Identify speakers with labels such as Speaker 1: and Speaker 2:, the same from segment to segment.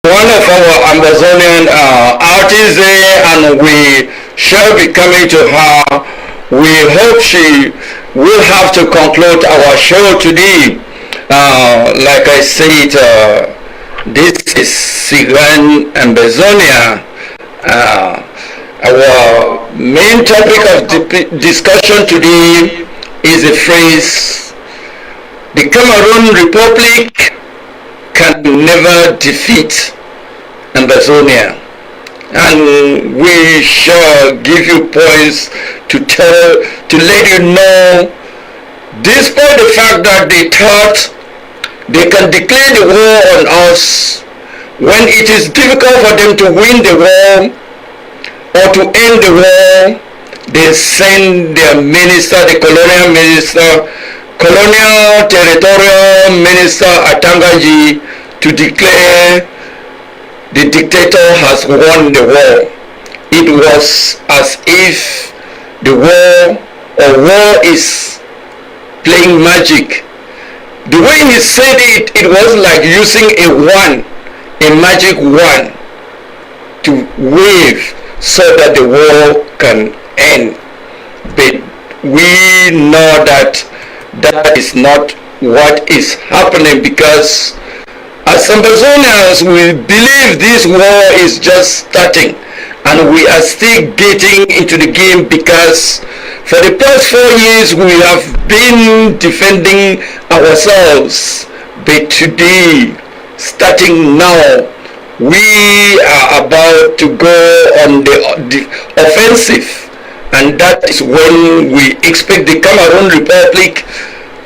Speaker 1: one of our Ambazonian artists there, and we shall be coming to her. We hope she will have to conclude our show today. Like I said, this is Sigan Ambazonia. Our main topic of discussion today is the phrase, the Cameroon Republic can never defeat Ambazonia. And we shall give you points to let you know, despite the fact that they thought they can declare the war on us, when it is difficult for them to win the war or to end the war, they send their minister, the colonial minister, colonial territorial minister Atangaji, to declare the dictator has won the war. It was as if the war is playing magic. The way he said it, it was like using a magic wand to wave so that the war can end. But we know that that is not what is happening, because as Ambazonians, we believe this war is just starting, and we are still getting into the game, because for the past 4 years we have been defending ourselves. But today, starting now, we are about to go on the offensive, and that is when we expect the Cameroon Republic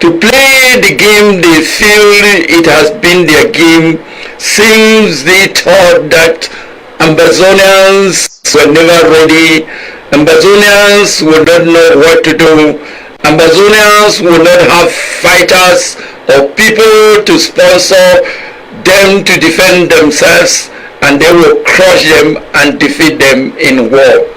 Speaker 1: to play the game they feel it has been their game, since they thought that Ambazonians were never ready, Ambazonians would not know what to do, Ambazonians would not have fighters or people to sponsor them to defend themselves, and they will crush them and defeat them in war.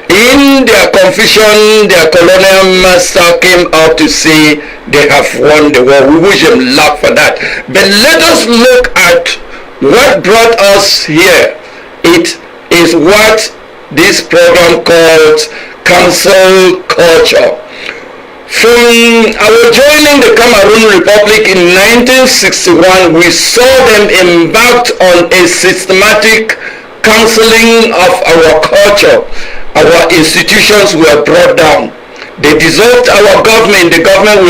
Speaker 1: In their confusion, their colonial master came out to say they have won the war. We wish them luck for that. But let us look at what brought us here. It is what this program called cancel culture. From our joining the Cameroon Republic in 1961, we saw them embarked on a systematic cancelling of our culture. Our institutions were brought down. They dissolved our government, the government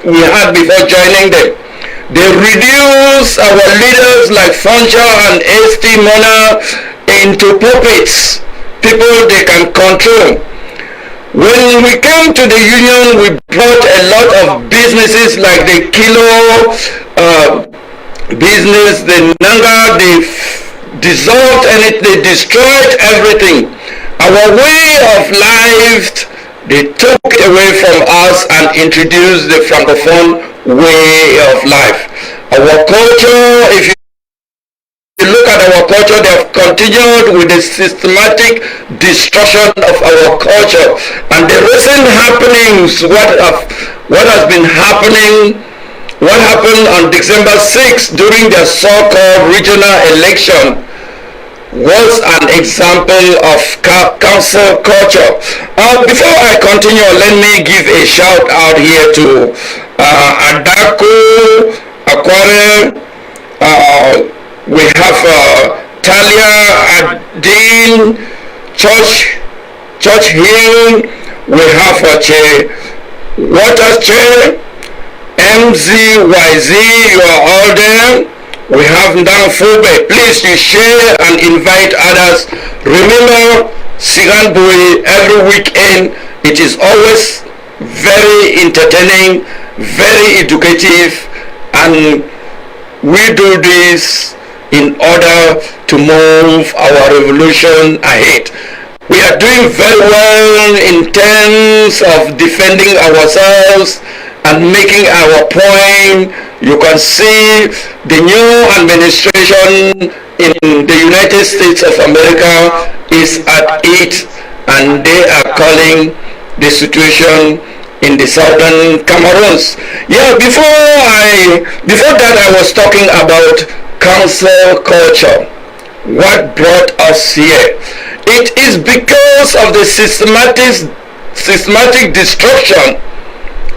Speaker 1: we had before joining them. They reduced our leaders like Fonja and ST Mona into puppets, people they can control. When we came to the union, we brought a lot of businesses like the Kilo business, the Nanga, they dissolved and they destroyed everything. Our way of life, they took it away from us and introduced the Francophone way of life. Our culture, if you look at our culture, they have continued with the systematic destruction of our culture. And the recent happenings, what has been happening, what happened on December 6th during the so-called regional election, was an example of cancel culture. Before I continue, let me give a shout out here to Adaku, Aquare, we have Talia, Adin, Church Hill, we have Water Chair, MZYZ, you are all there. We have Ndamfube. Please you share and invite others. Remember, Sigan Bui every weekend. It is always very entertaining, very educative, and we do this in order to move our revolution ahead. We are doing very well in terms of defending ourselves and making our point. You can see the new administration in the United States of America is at it, and they are calling the situation in the southern Cameroons. Yeah, before that I was talking about cancel culture. What brought us here? It is because of the systematic destruction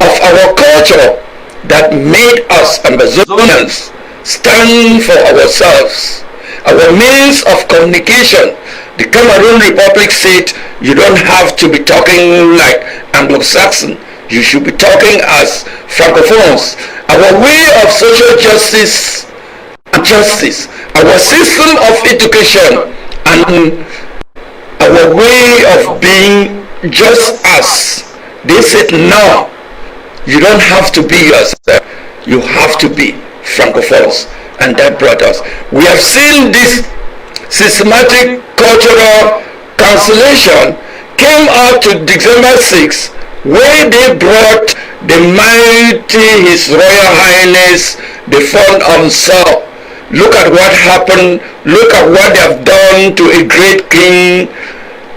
Speaker 1: of our culture that made us Ambazonians stand for ourselves, our means of communication. The Cameroon Republic said you don't have to be talking like Anglo-Saxon. You should be talking as Francophones. Our way of social justice, our system of education, and our way of being just us. They said no, you don't have to be yourself. You have to be Francophones. And that brought us. We have seen this systematic cultural cancellation came out to December 6, where they brought the mighty His Royal Highness, the Fond of Saul. Look at what happened. Look at what they have done to a great king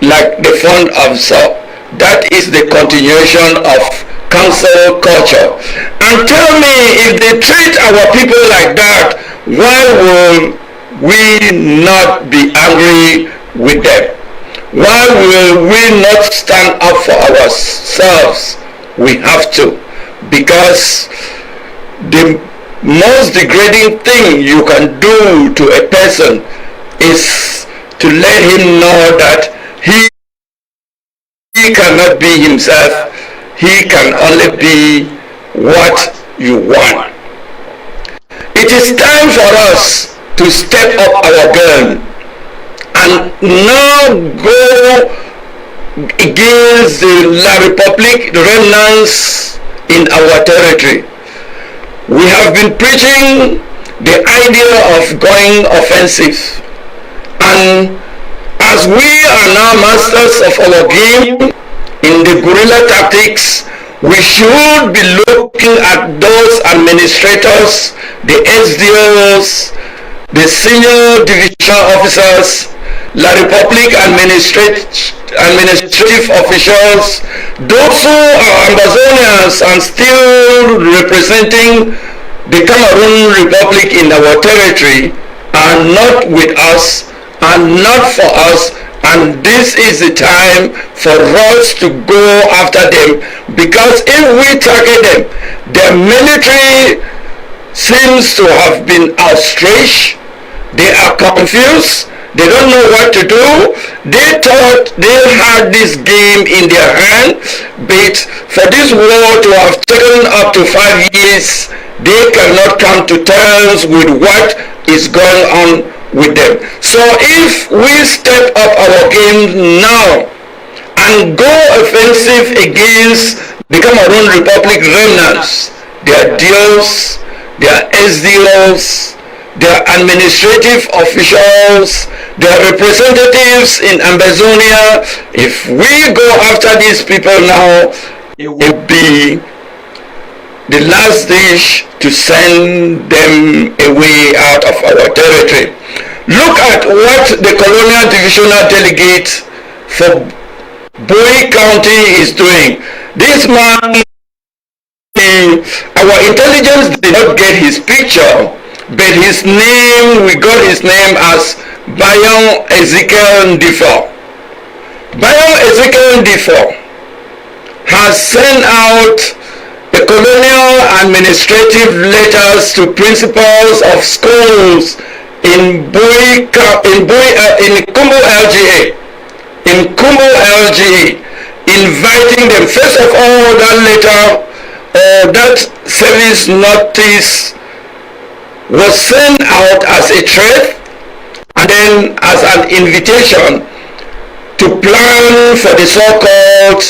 Speaker 1: like the Fond of Saul. That is the continuation of cancel culture. And tell me, if they treat our people like that, why will we not be angry with them? Why will we not stand up for ourselves? We have to, because the most degrading thing you can do to a person is to let him know that he cannot be himself. He can only be what you want. It is time for us to step up our game and now go against the La Republic remnants in our territory. We have been preaching the idea of going offensive, and as we are now masters of our game in the guerrilla tactics, we should be looking at those administrators, the SDOs, the senior division officers, La Republic administrative officials, those who are Ambazonians and still representing the Cameroon Republic in our territory are not with us, are not for us, and this is the time for us to go after them, because if we target them, their military seems to have been outstretched. They are confused. They don't know what to do. They thought they had this game in their hand, but for this war to have taken up to 5 years, they cannot come to terms with what is going on with them. So if we step up our game now and go offensive against the Cameroon Republic remnants, their deals, their SDOs, their administrative officials, their representatives in Ambazonia, if we go after these people now, it will be the last dish to send them away out of our territory. Look at what the colonial divisional delegate for Boy County is doing. This man, our intelligence did not get his picture, but his name, we got his name as Bayon Ezekiel Ndifo. Bayon Ezekiel Ndifo has sent out the colonial administrative letters to principals of schools in Kumbu LGA, inviting them. First of all, that letter or that service notice was sent out as a threat and then as an invitation to plan for the so-called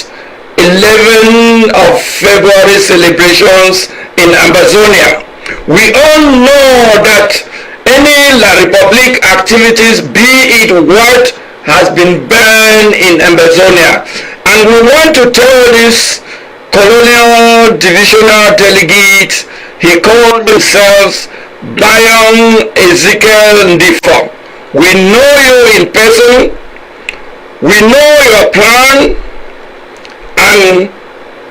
Speaker 1: 11th of February celebrations in Ambazonia. We all know that any La Republic activities, be it what has been banned in Ambazonia, and we want to tell this colonial divisional delegate, he called himself Bayon Ezekiel Ndifo. We know you in person, we know your plan, and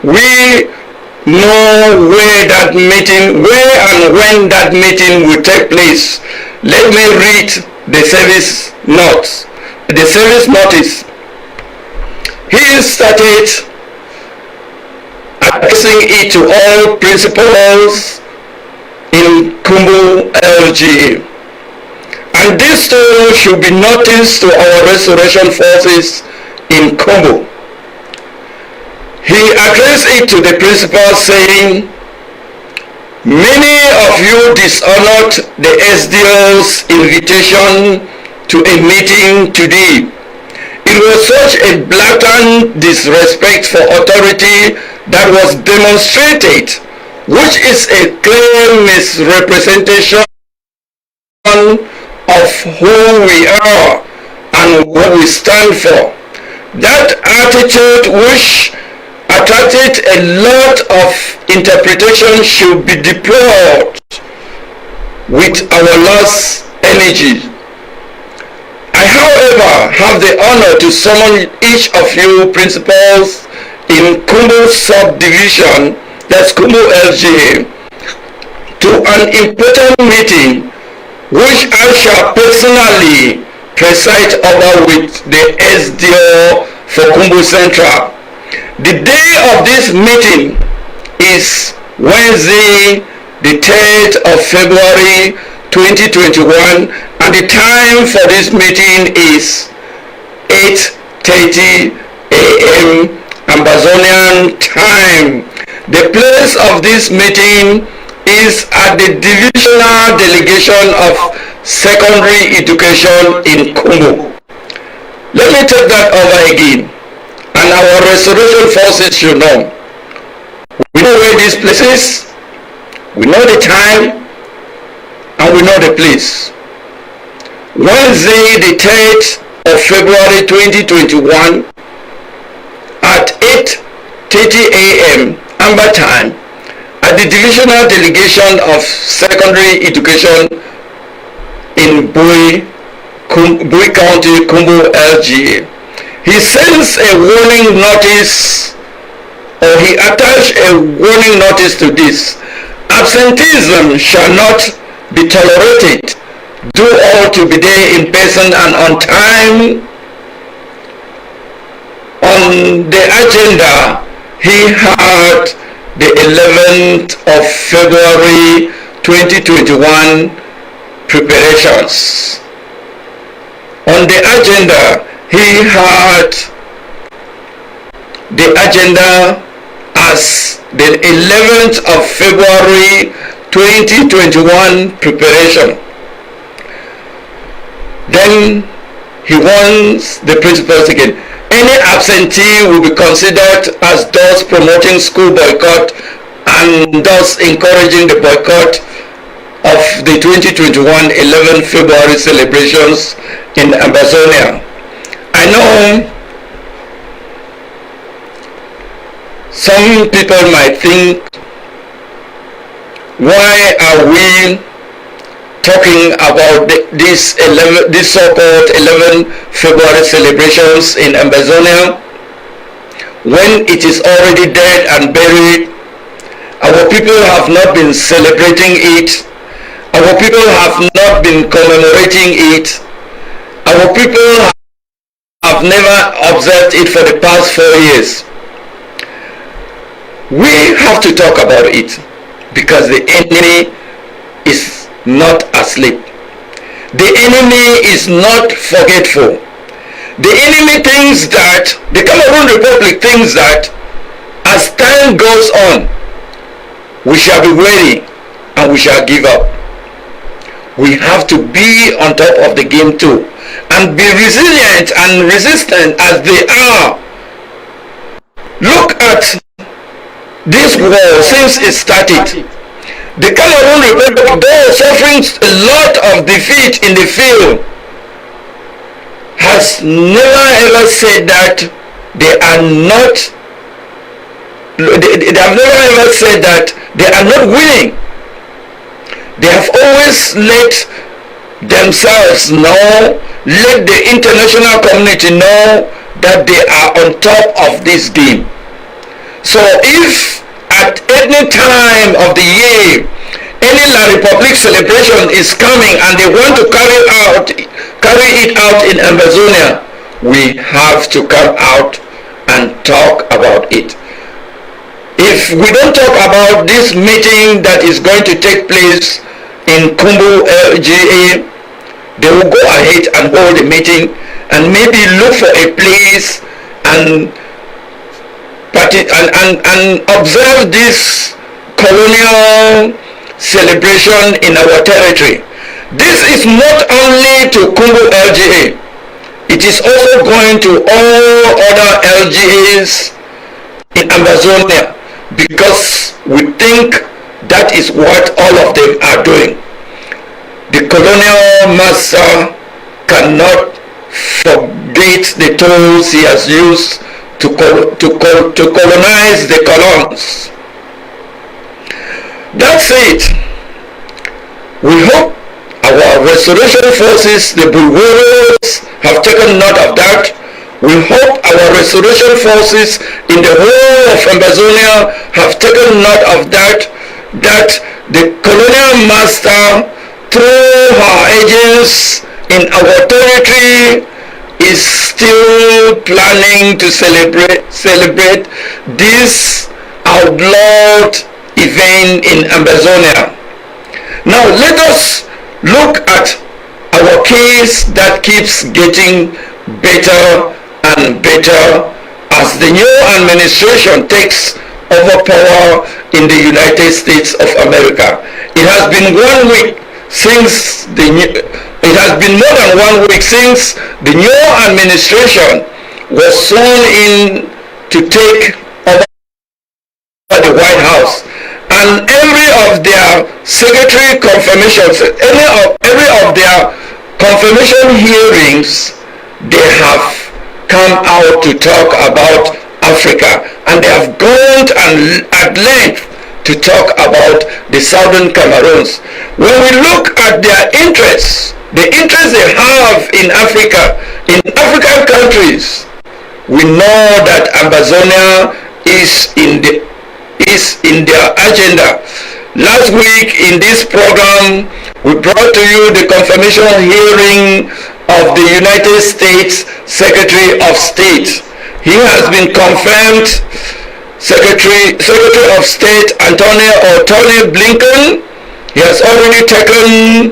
Speaker 1: we know where and when that meeting will take place. Let me read the service notes. The service notice. He started addressing it to all principals in Kumbu LGA. And this too should be noticed to our restoration forces in Kumbu. He addressed it to the principals saying, many of you dishonored the SDO's invitation to a meeting today. It was such a blatant disrespect for authority that was demonstrated, which is a clear misrepresentation of who we are and what we stand for. That attitude, which attracted a lot of interpretation, should be deployed with our last energy. I, however, have the honor to summon each of you principals in Kumbu subdivision, that's Kumbu LGA, to an important meeting which I shall personally preside over with the SDO for Kumbu Central. The day of this meeting is Wednesday, the 3rd of February 2021, and the time for this meeting is 8:30 a.m. Ambazonian time. The place of this meeting is at the Divisional Delegation of Secondary Education in Kumbu. Let me take that over again, and our restoration forces should know. We know where this place is, we know the time, and we know the place. Wednesday, the 3rd of February 2021 at 8:30 a.m. Amber time at the Divisional Delegation of Secondary Education in Bui County, Kumbu LGA. He sends a warning notice, or he attached a warning notice to this. Absenteeism shall not be tolerated. Do all to be there in person and on time. On the agenda, he had the 11th of February 2021 preparations. On the agenda, he had the agenda as the 11th of February 2021 preparation. Then he warns the principals again. Any absentee will be considered as thus promoting school boycott and thus encouraging the boycott of the 2021 11th February celebrations in Ambazonia. I know some people might think, why are we talking about this so-called 11 February celebrations in Ambazonia when it is already dead and buried? Our people have not been celebrating it. Our people have not been commemorating it. Our people have never observed it for the past 4 years. We have to talk about it because the enemy is not asleep. The enemy is not forgetful. The enemy thinks that, the Cameroon Republic thinks that as time goes on, we shall be weary and we shall give up. We have to be on top of the game too and be resilient and resistant as they are. Look at this war since it started. The Cameroon Republic, though suffering a lot of defeat in the field, has never ever said that they are not, they have never ever said that they are not winning. They have always let themselves know, let the international community know that they are on top of this game. So if at any time of the year any La Republique celebration is coming and they want to carry it out in Ambazonia, we have to come out and talk about it. If we don't talk about this meeting that is going to take place in Kumbu LGA, they will go ahead and hold a meeting and maybe look for a place and observe this colonial celebration in our territory. This is not only to Kumbu LGA, it is also going to all other LGAs in Ambazonia, because we think that is what all of them are doing. The colonial master cannot forget the tools he has used to colonize the colons. That's it. We hope our restoration forces, the Bulgarians, have taken note of that. We hope our restoration forces in the whole of Ambazonia have taken note of that the colonial master, through her agents in our territory, is still planning to celebrate this outlawed event in Ambazonia. Now let us look at our case that keeps getting better and better as the new administration takes over power in the United States of America. It has been 1 week since it has been more than 1 week since the new administration was sworn in to take over the White House, and every of their secretary confirmations, every of their confirmation hearings, they have come out to talk about Africa, and they have gone at length to talk about the Southern Cameroons. When we look at their interests, the interests they have in Africa, in African countries, we know that Ambazonia is in their agenda. Last week in this program, we brought to you the confirmation hearing of the United States Secretary of State. He has been confirmed Secretary of State Antony Blinken. He has already taken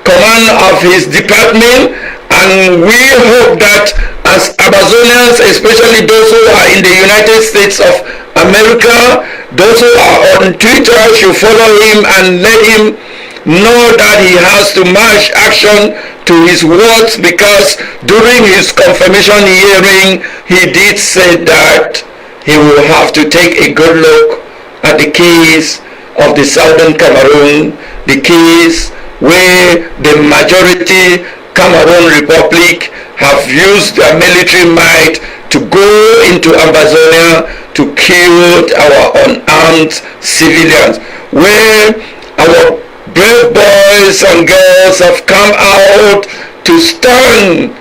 Speaker 1: command of his department, and we hope that as Ambazonians, especially those who are in the United States of America, those who are on Twitter, should follow him and let him know that he has to match action to his words, because during his confirmation hearing he did say that he will have to take a good look at the case of the Southern Cameroon, the case where the majority Cameroon Republic have used their military might to go into Ambazonia to kill our unarmed civilians, where our brave boys and girls have come out to stand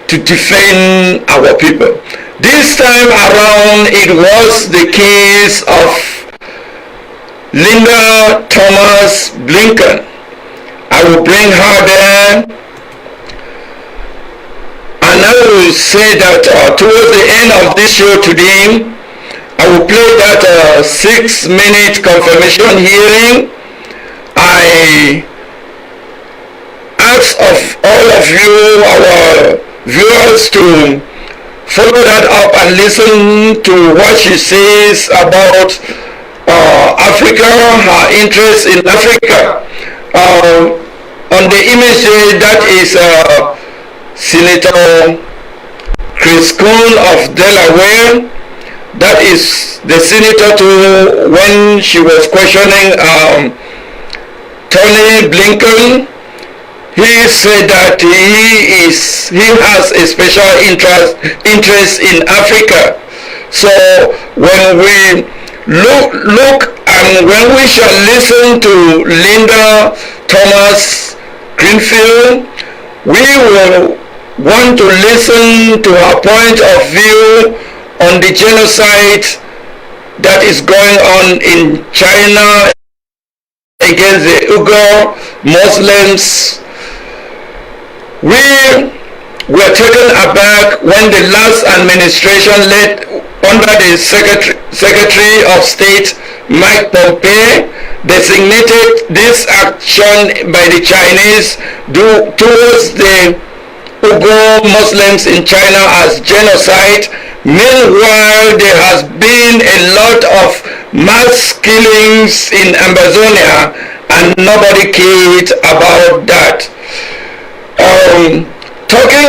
Speaker 1: to defend our people. This time around, it was the case of Linda Thomas Blinken. I will bring her there, and I will say that towards the end of this show today, I will play that 6-minute confirmation hearing. I ask of all of you, our viewers, to follow that up and listen to what she says about Africa, her interest in Africa. On the image that is Senator Chris Coon of Delaware. That is the senator too, when she was questioning Tony Blinken. He said that he has a special interest in Africa. So when we look and when we shall listen to Linda Thomas Greenfield, we will want to listen to her point of view on the genocide that is going on in China against the Uyghur Muslims. We were taken aback when the last administration led under the Secretary of State Mike Pompeo designated this action by the Chinese towards the Uyghur Muslims in China as genocide. Meanwhile, there has been a lot of mass killings in Ambazonia and nobody cared about that. Talking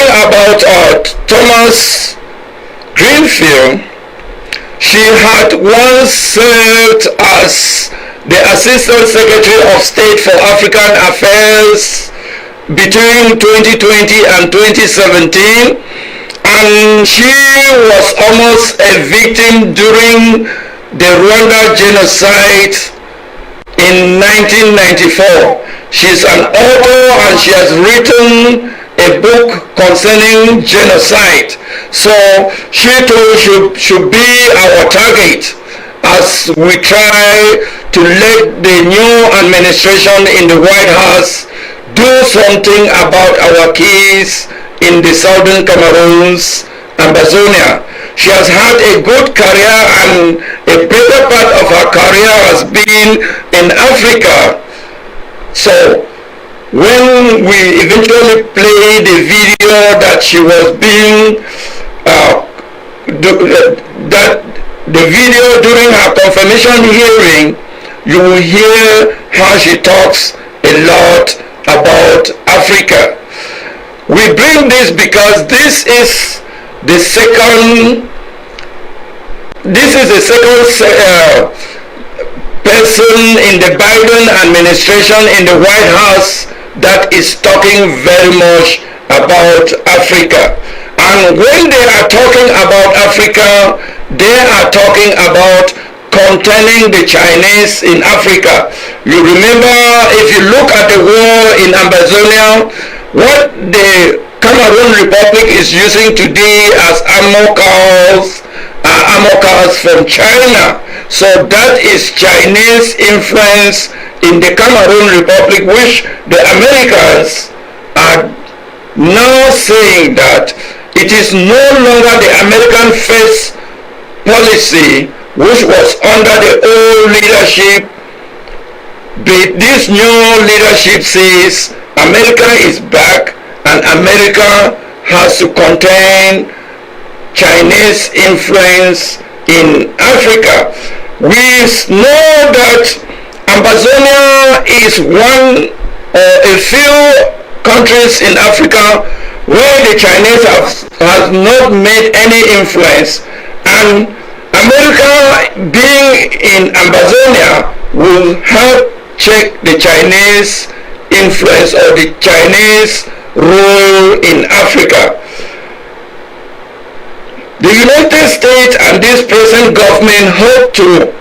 Speaker 1: about Thomas Greenfield, she had once served as the Assistant Secretary of State for African Affairs between 2020 and 2017, and she was almost a victim during the Rwanda genocide in 1994. She's an author and she has written a book concerning genocide. So she too should be our target as we try to let the new administration in the White House do something about our case in the southern Cameroons, Ambazonia. She has had a good career and a better part of her career has been in Africa. So when we eventually played the video that she was being the video during her confirmation hearing, you will hear how she talks a lot about Africa. We bring this because this is the second person in the Biden administration in the White House that is talking very much about Africa. And when they are talking about Africa, they are talking about containing the Chinese in Africa. You remember, if you look at the war in Ambazonia, what the Cameroon Republic is using today as ammo cars from China. So that is Chinese influence in the Cameroon Republic, which the Americans are now saying that it is no longer the American first policy which was under the old leadership, but this new leadership says America is back and America has to contain Chinese influence in Africa. We know that Ambazonia is one or a few countries in Africa where the Chinese have not made any influence, and America being in Ambazonia will help check the Chinese influence or the Chinese role in Africa. The United States and this present government hope to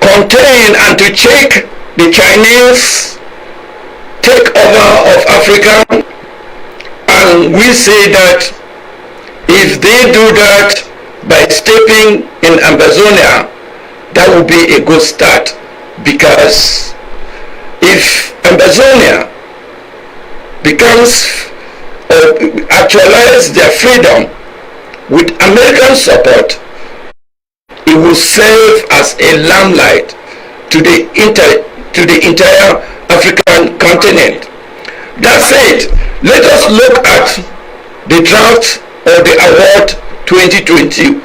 Speaker 1: contain and to check the Chinese takeover of Africa, and we say that if they do that by stepping in Ambazonia, that will be a good start, because if Ambazonia becomes or actualize their freedom with American support, it will serve as a lamplight to the entire African continent. That said, let us look at the draft or the award 2021.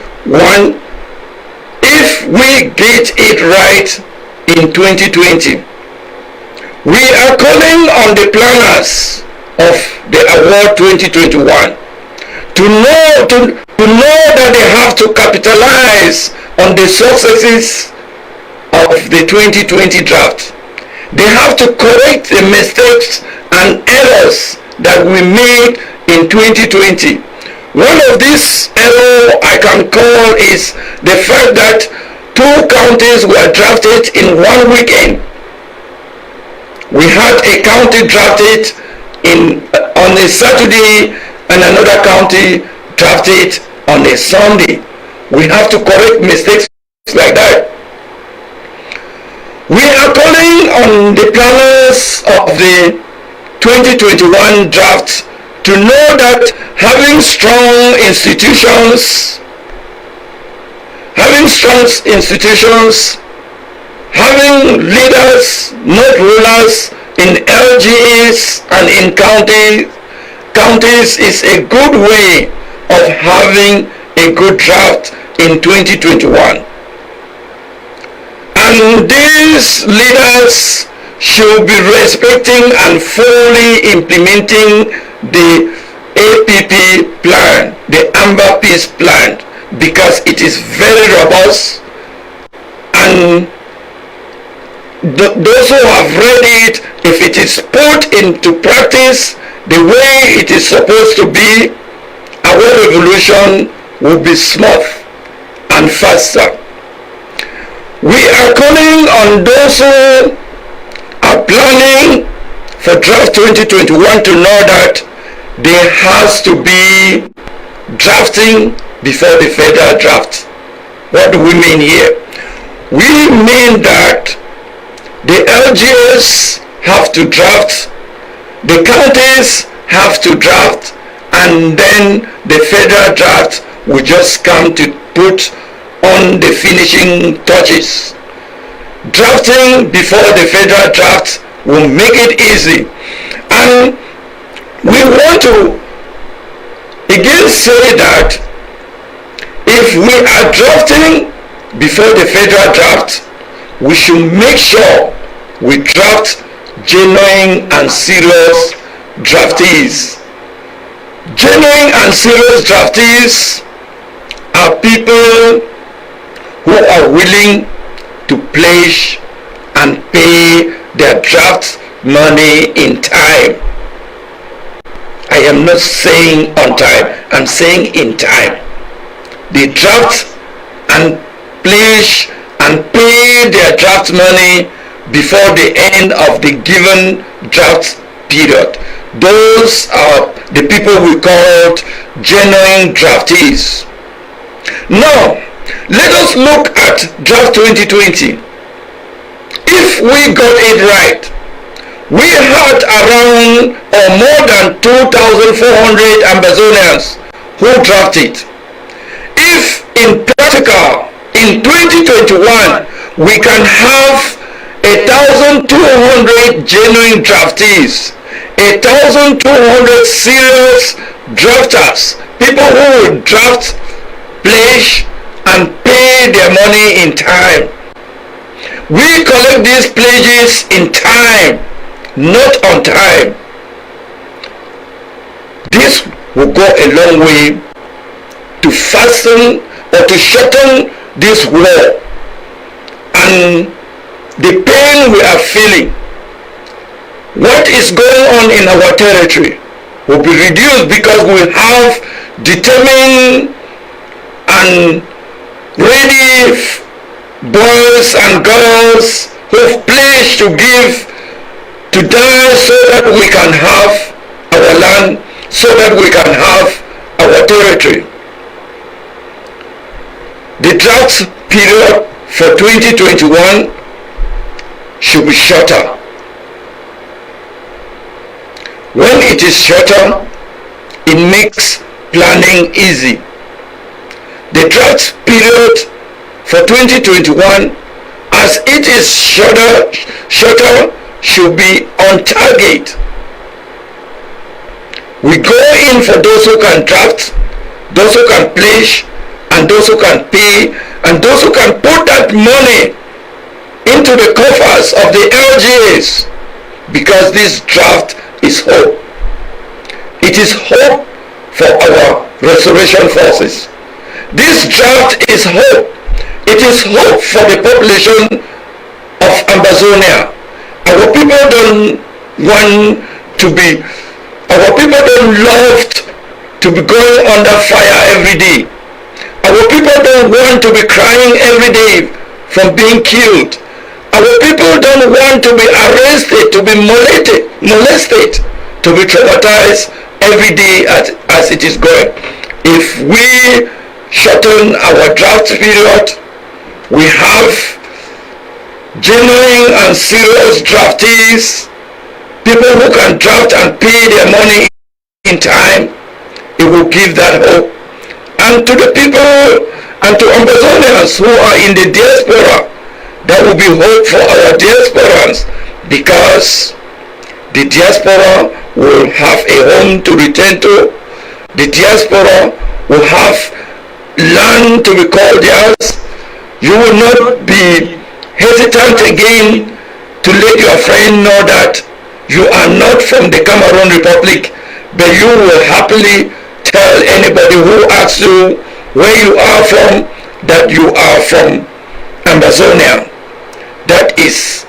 Speaker 1: If we get it right in 2020, we are calling on the planners of the award 2021 to know that they have to capitalize on the successes of the 2020 draft. They have to correct the mistakes and errors that we made in 2020. One of these errors I can call is the fact that 2 counties were drafted in one weekend. We had a county drafted on a Saturday and another county draft it on a Sunday. We have to correct mistakes like that. We are calling on the planners of the 2021 draft to know that having strong institutions, having leaders, not rulers, in LGAs and in counties is a good way of having a good draft in 2021. And these leaders should be respecting and fully implementing the APP plan, the Amber Peace plan, because it is very robust, and those who have read it, if it is put into practice the way it is supposed to be, our revolution will be smooth and faster. We are calling on those who are planning for draft 2021 to know that there has to be drafting before the federal draft. What do we mean here? We mean that the LGAs have to draft, the counties have to draft, and then the federal draft will just come to put on the finishing touches. Drafting before the federal draft will make it easy. And we want to again say that if we are drafting before the federal draft, we should make sure we draft genuine and serious draftees. Genuine and serious draftees are people who are willing to pledge and pay their draft money in time. I am not saying on time, I'm saying in time. They draft and pledge and pay their draft money before the end of the given draft period. Those are the people we call genuine draftees. Now, let us look at draft 2020. If we got it right, we had around or more than 2,400 Ambazonians who drafted. If in practical, in 2021, we can have 1,200 genuine draftees, 1,200 serious drafters, people who will draft, pledge, and pay their money in time. We collect these pledges in time, not on time. This will go a long way to fasten or to shorten this war, and the pain we are feeling, what is going on in our territory, will be reduced because we have determined and ready boys and girls who've pledged to give, to die, so that we can have our land, so that we can have our territory. The drought period for 2021 should be shorter. When it is shorter, it makes planning easy. The drought period for 2021, as it is shorter, should be on target. We go in for those who can draft, those who can pledge, and those who can pay, and those who can put that money into the coffers of the LGAs, because this draft is hope. It is hope for our restoration forces. This draft is hope. It is hope for the population of Ambazonia. Our people don't want to be, our people don't love to be going under fire every day. Our people don't want to be crying every day from being killed. Our people don't want to be arrested, to be molested, to be traumatized every day as it is going. if we shorten our draft period, we have genuine and serious draftees, people who can draft and pay their money in time. It will give that hope. And to the people and to Ambazonians who are in the diaspora, there will be hope for our diasporans, because the diaspora will have a home to return to. The diaspora will have land to be called theirs. You will not be hesitant again to let your friend know that you are not from the Cameroon Republic, but you will happily tell anybody who asks you where you are from that you are from Ambazonia. That is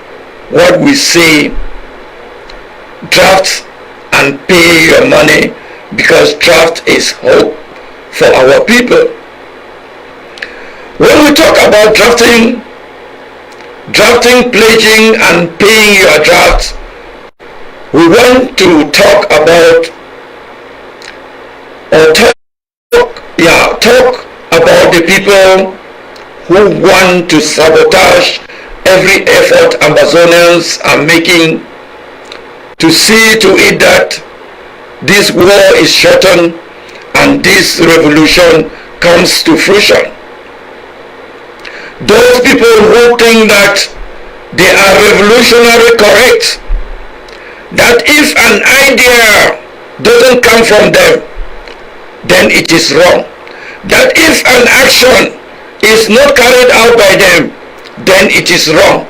Speaker 1: what we say, draft and pay your money, because draft is hope for our people. When we talk about drafting, pledging and paying your draft, we want to talk about about the people who want to sabotage every effort Ambazonians are making to see to it that this war is shortened and this revolution comes to fruition. Those people who think that they are revolutionary correct, that if an idea doesn't come from them, then it is wrong. That if an action is not carried out by them, then it is wrong.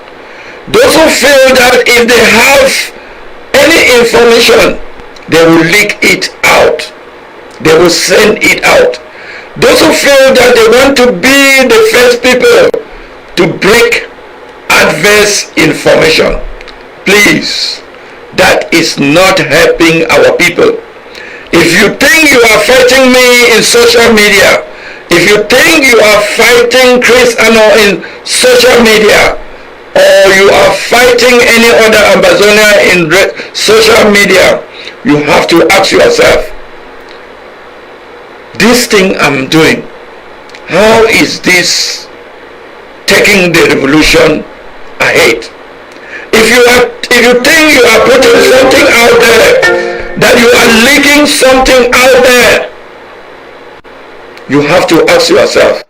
Speaker 1: Those who feel that if they have any information, they will leak it out, they will send it out. Those who feel that they want to be the first people to break adverse information, please, that is not helping our people. If you think you are fighting me in social media, if you think you are fighting Chris Ano in social media, or you are fighting any other Ambazonia in social media, you have to ask yourself, this thing I'm doing, how is this taking the revolution ahead? If you think you are putting something out there, that you are leaking something out there, you have to ask yourself,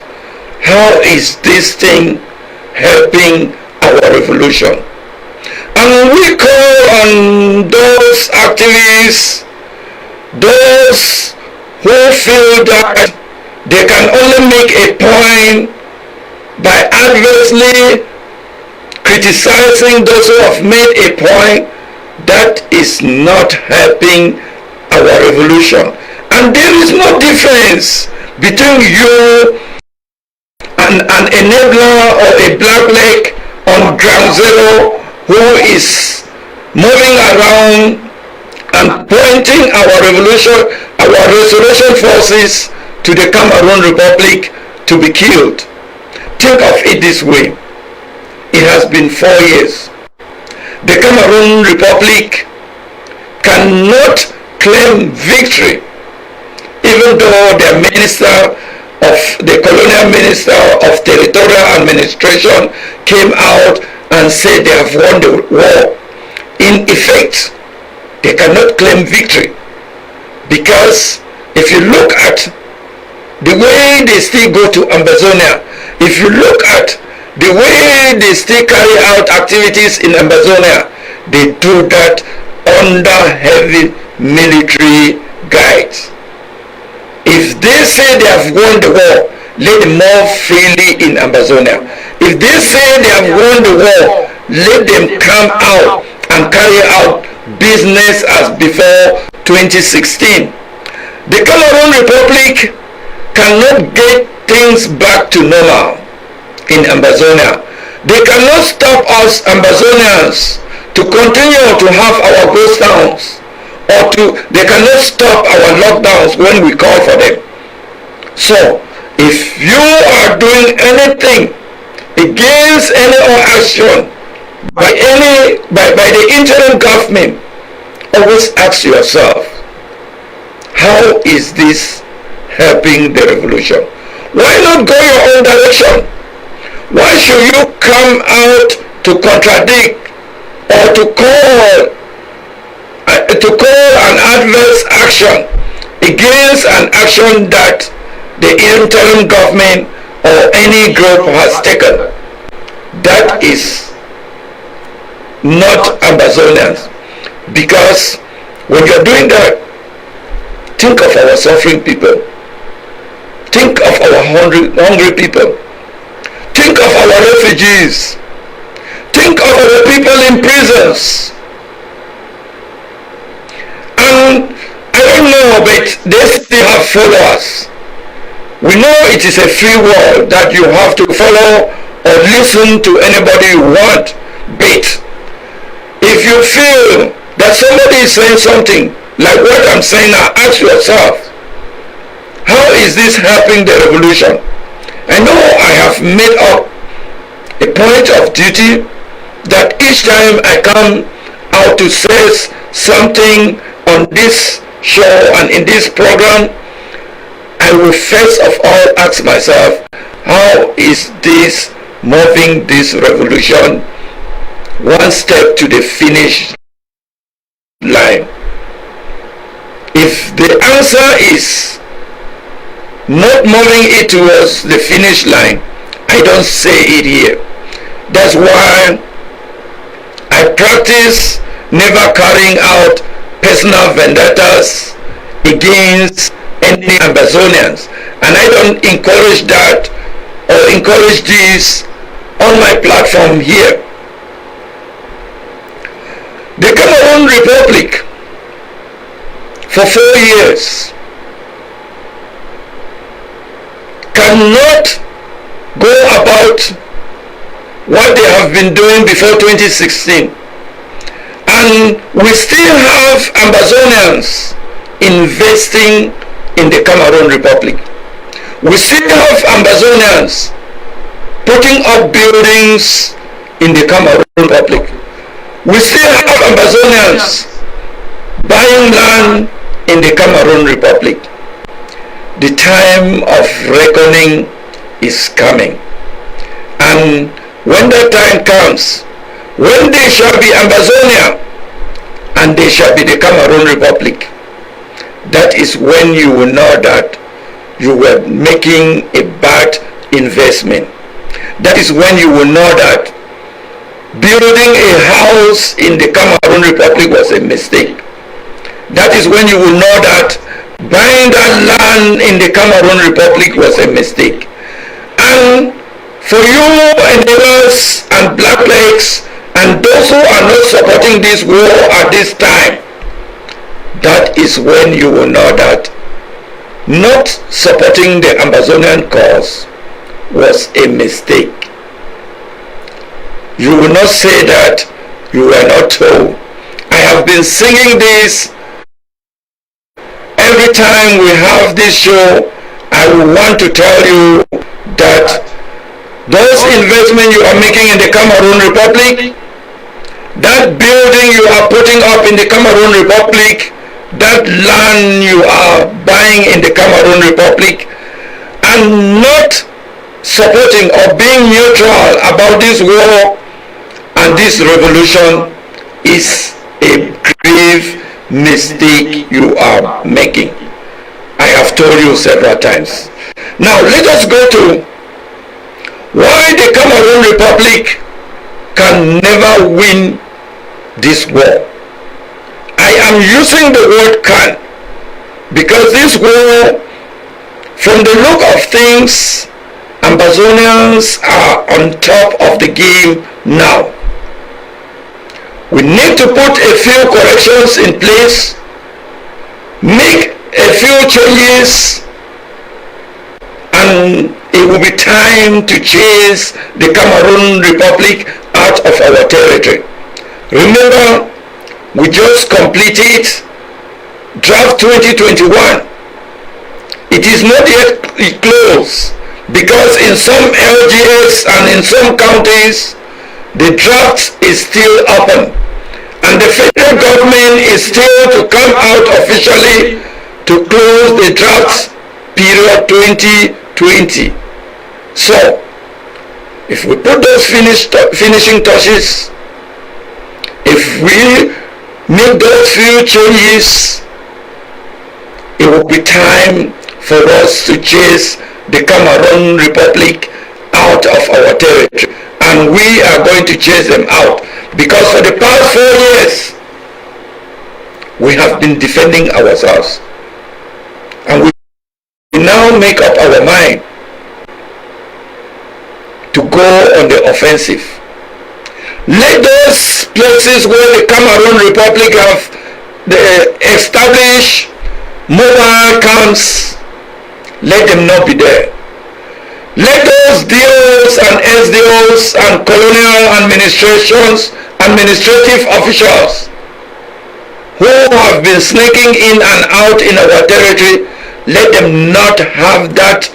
Speaker 1: how is this thing helping our revolution? And we call on those activists, those who feel that they can only make a point by adversely criticizing those who have made a point, that is not helping our revolution. And there is no difference between you and an enabler or a blackleg on ground zero who is moving around and pointing our revolution, our restoration forces to the Cameroon Republic to be killed. Think of it this way. It has been 4 years. The Cameroon Republic cannot claim victory, even though the colonial minister of territorial administration came out and said they have won the war. In effect, they cannot claim victory, because if you look at the way they still go to Ambazonia, if you look at the way they still carry out activities in Ambazonia, they do that under heavy military guides. If they say they have won the war, let them move freely in Ambazonia. If they say they have won the war, let them come out and carry out business as before 2016. The Cameroon Republic cannot get things back to normal in Ambazonia. They cannot stop us Ambazonians to continue to have our ghost towns, or they cannot stop our lockdowns when we call for them. So if you are doing anything against any action by the interim government, always ask yourself, how is this helping the revolution? Why not go your own direction? Why should you come out to contradict or to call an adverse action against an action that the interim government or any group has taken? That is not Ambazonians. Because when you're doing that, think of our suffering people. Think of our hungry people. Think of our refugees. Think of our people in prisons. And I don't know, but they still have followers. We know it is a free world, that you have to follow or listen to anybody you want. But if you feel that somebody is saying something like what I'm saying now, ask yourself, how is this helping the revolution? I know I have made up a point of duty that each time I come out to say something on this show and in this program, I will first of all ask myself, how is this moving this revolution one step to the finish line? If the answer is not moving it towards the finish line, I don't say it here. That's why I practice never carrying out personal vendettas against any Ambazonians, and I don't encourage that or encourage this on my platform here. The Cameroon Republic for 4 years cannot go about what they have been doing before 2016, and we still have Ambazonians investing in the Cameroon Republic. We still have Ambazonians putting up buildings in the Cameroon Republic. We still have Ambazonians buying land in the Cameroon Republic. The time of reckoning is coming, and when that time comes, when they shall be Ambazonia and they shall be the Cameroon Republic, that is when you will know that you were making a bad investment. That is when you will know that building a house in the Cameroon Republic was a mistake. That is when you will know that buying that land in the Cameroon Republic was a mistake. And for you enablers and blacklegs and those who are not supporting this war at this time, that is when you will know that not supporting the Ambazonian cause was a mistake. You will not say that you were not told. I have been singing this every time we have this show. I will want to tell you that those investments you are making in the Cameroon Republic, that building you are putting up in the Cameroon Republic, that land you are buying in the Cameroon Republic, and not supporting or being neutral about this war and this revolution is a grave mistake you are making. I have told you several times. Now let us go to why the Cameroon Republic can never win this war. I am using the word can because this war, from the look of things, Ambazonians are on top of the game now. We need to put a few corrections in place, make a few changes, and it will be time to chase the Cameroon Republic out of our territory. Remember, we just completed draft 2021. It is not yet closed because in some LGS and in some counties the draft is still open, and the federal government is still to come out officially to close the draft period 2020. So, if we put those finishing touches, if we make those few changes, it will be time for us to chase the Cameroon Republic out of our territory. And we are going to chase them out, because for the past 4 years, we have been defending ourselves. And we now make up our mind to go on the offensive. Let those places where the Cameroon Republic have established mobile camps, let them not be there. Let those DOs and SDOs and colonial administrations, administrative officials who have been sneaking in and out in our territory, let them not have that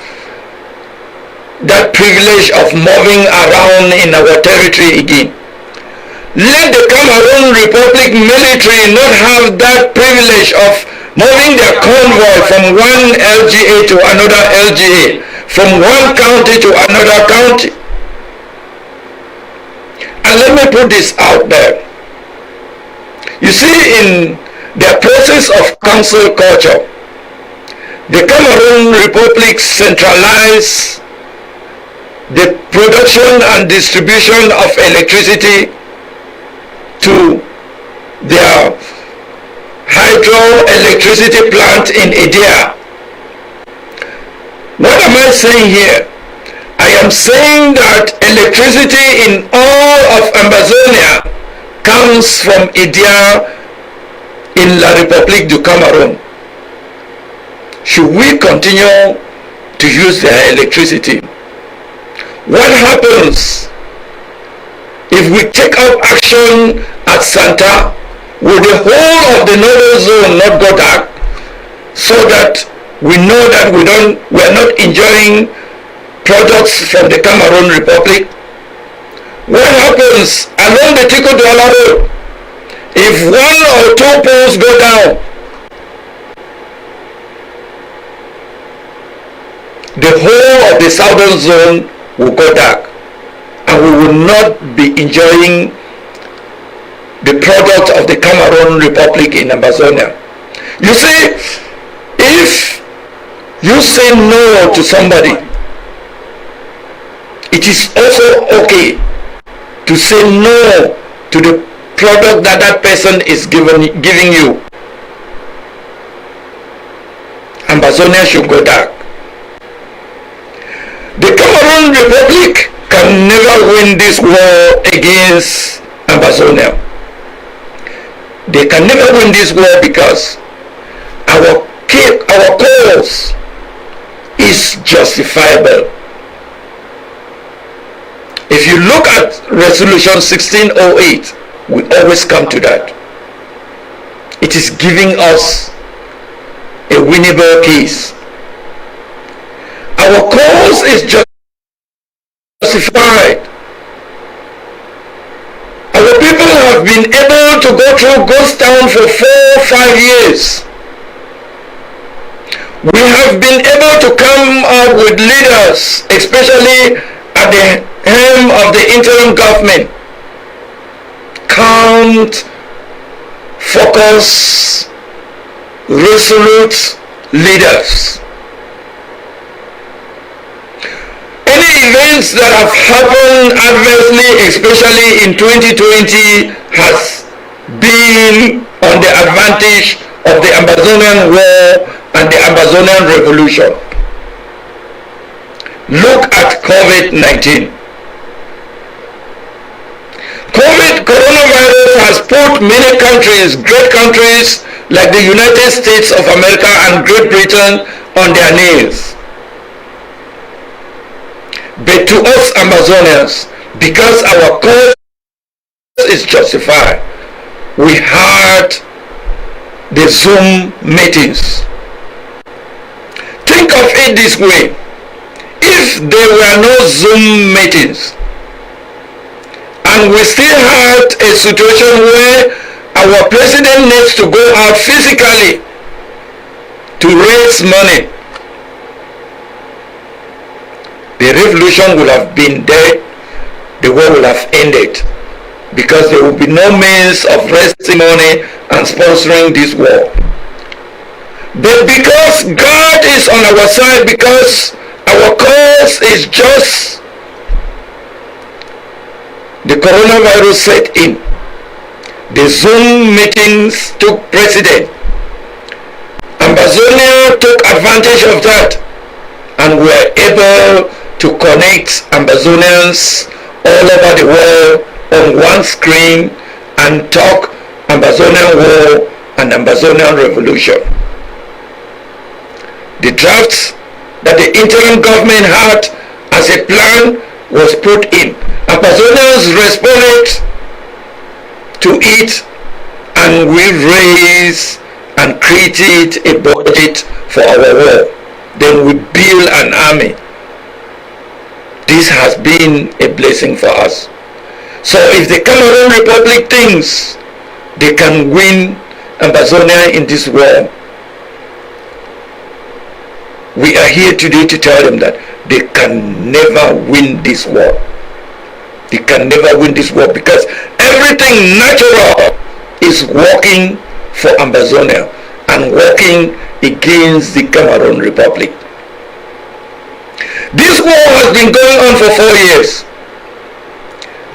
Speaker 1: privilege of moving around in our territory again. Let the Cameroon Republic military not have that privilege of moving their convoy from one LGA to another LGA, from one county to another county. And let me put this out there. You see, in the process of council culture, the Cameroon Republic centralized the production and distribution of electricity to their hydroelectricity plant in Idea. What am I saying here? I am saying that electricity in all of Ambazonia comes from Idea in La République du Cameroun. Should we continue to use their electricity? What happens if we take up action at Santa? Will the whole of the northern zone not go dark, so that we know that we are not enjoying products from the Cameroon Republic? What happens along the Tico Douala Road if one or two poles go down? The whole of the southern zone will go dark, and we will not be enjoying the product of the Cameroon Republic in Ambazonia. You see, if you say no to somebody, it is also okay to say no to the product that person is giving you. Ambazonia should go dark. The Cameroon Republic can never win this war against Ambazonia. They can never win this war because our cause is justifiable. If you look at Resolution 1608, we always come to that. It is giving us a winnable case. Our cause is justified. Our people have been able to go through ghost town for 4 or 5 years. We have been able to come up with leaders, especially at the helm of the interim government. Calm, focused, resolute leaders. Any events that have happened adversely, especially in 2020, has been on the advantage of the Ambazonian War and the Ambazonian Revolution. Look at COVID-19. Coronavirus has put many countries, great countries like the United States of America and Great Britain, on their knees. But to us Ambazonians, because our cause is justified, we had the Zoom meetings. Think of it this way: if there were no Zoom meetings, and we still had a situation where our president needs to go out physically to raise money, revolution would have been there, the war would have ended, because there will be no means of raising money and sponsoring this war. But because God is on our side, because our cause is just, the coronavirus set in. The Zoom meetings took precedent. Ambazonia took advantage of that, and were able to connect Ambazonians all over the world on one screen and talk Ambazonian war and Ambazonian revolution. The drafts that the interim government had as a plan was put in. Ambazonians responded to it, and we raised and created a budget for our war. Then we build an army. This has been a blessing for us. So if the Cameroon Republic thinks they can win Ambazonia in this war, we are here today to tell them that they can never win this war. They can never win this war, because everything natural is working for Ambazonia and working against the Cameroon Republic. This war has been going on for 4 years.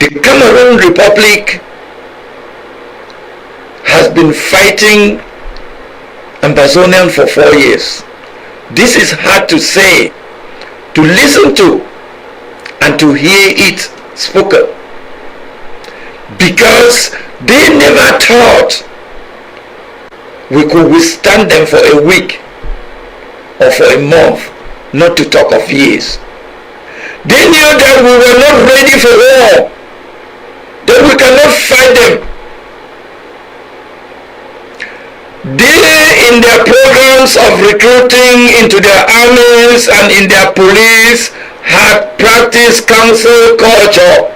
Speaker 1: The Cameroon Republic has been fighting Ambazonian for 4 years. This is hard to say, to listen to, and to hear it spoken, because they never thought we could withstand them for a week or for a month, not to talk of years. They knew that we were not ready for war, that we cannot fight them. They, in their programs of recruiting into their armies and in their police, had practiced council culture,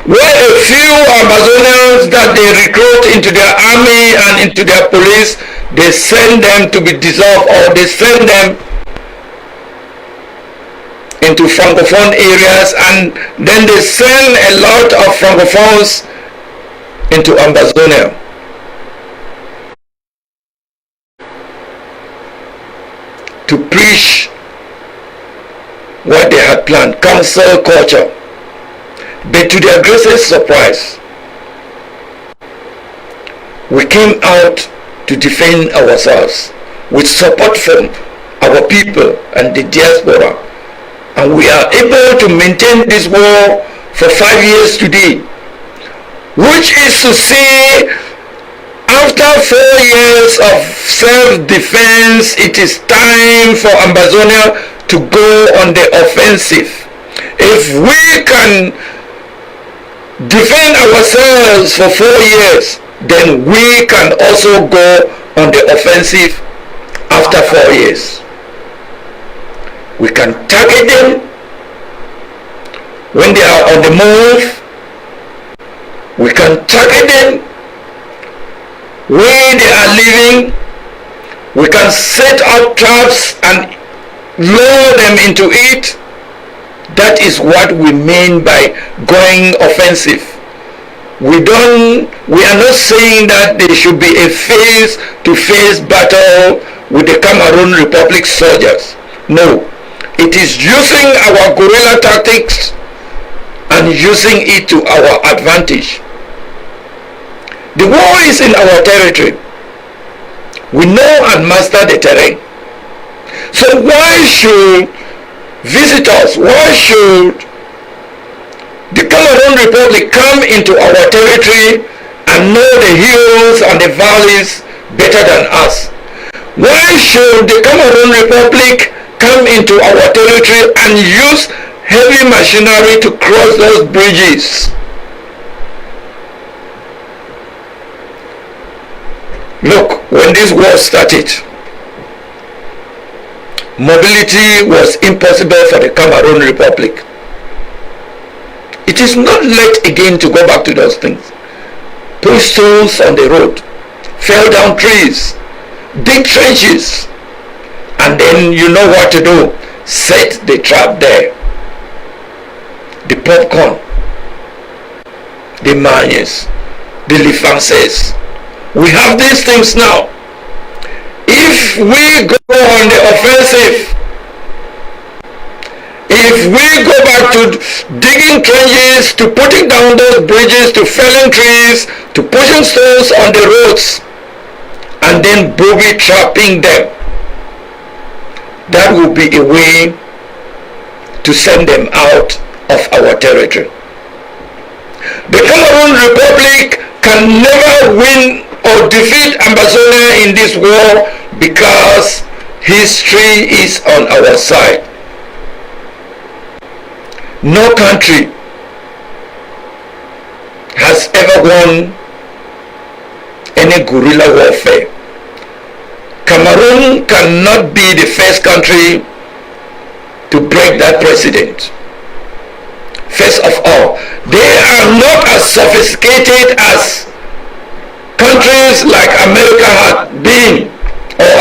Speaker 1: where a few Ambazonians that they recruit into their army and into their police, they send them to be dissolved, or they send them into francophone areas, and then they send a lot of francophones into Ambazonia. To preach what they had planned, council culture. But to their greatest surprise, we came out to defend ourselves with support from our people and the diaspora, and we are able to maintain this war for 5 years today, which is to say, after 4 years of self-defense, it is time for Ambazonia to go on the offensive. If we can defend ourselves for 4 years, then we can also go on the offensive after 4 years. We can target them when they are on the move. We can target them where they are living. We can set up traps and lure them into it. That is what we mean by going offensive. We are not saying that there should be a face-to-face battle with the Cameroon Republic soldiers. No, it is using our guerrilla tactics and using it to our advantage. The war is in our territory. We know and master the terrain. So why should visitors, why should the Cameroon Republic come into our territory and know the hills and the valleys better than us? Why should the Cameroon Republic come into our territory and use heavy machinery to cross those bridges? Look, when this war started, mobility was impossible for the Cameroon Republic. It is not late again to go back to those things. Put stones on the road, fell down trees, dig trenches, and then you know what to do. Set the trap there. the popcorn, the mayonnaise, the lifances. We have these things now. If we go on the offensive, if we go back to digging trenches, to putting down those bridges, to felling trees, to pushing stones on the roads, and then booby trapping them, that will be a way to send them out of our territory. The Cameroon Republic can never win or defeat Ambazonia in this war because history is on our side. No country has ever won any guerrilla warfare. Cameroon cannot be the first country to break that precedent. First of all, they are not as sophisticated as countries like America have been, they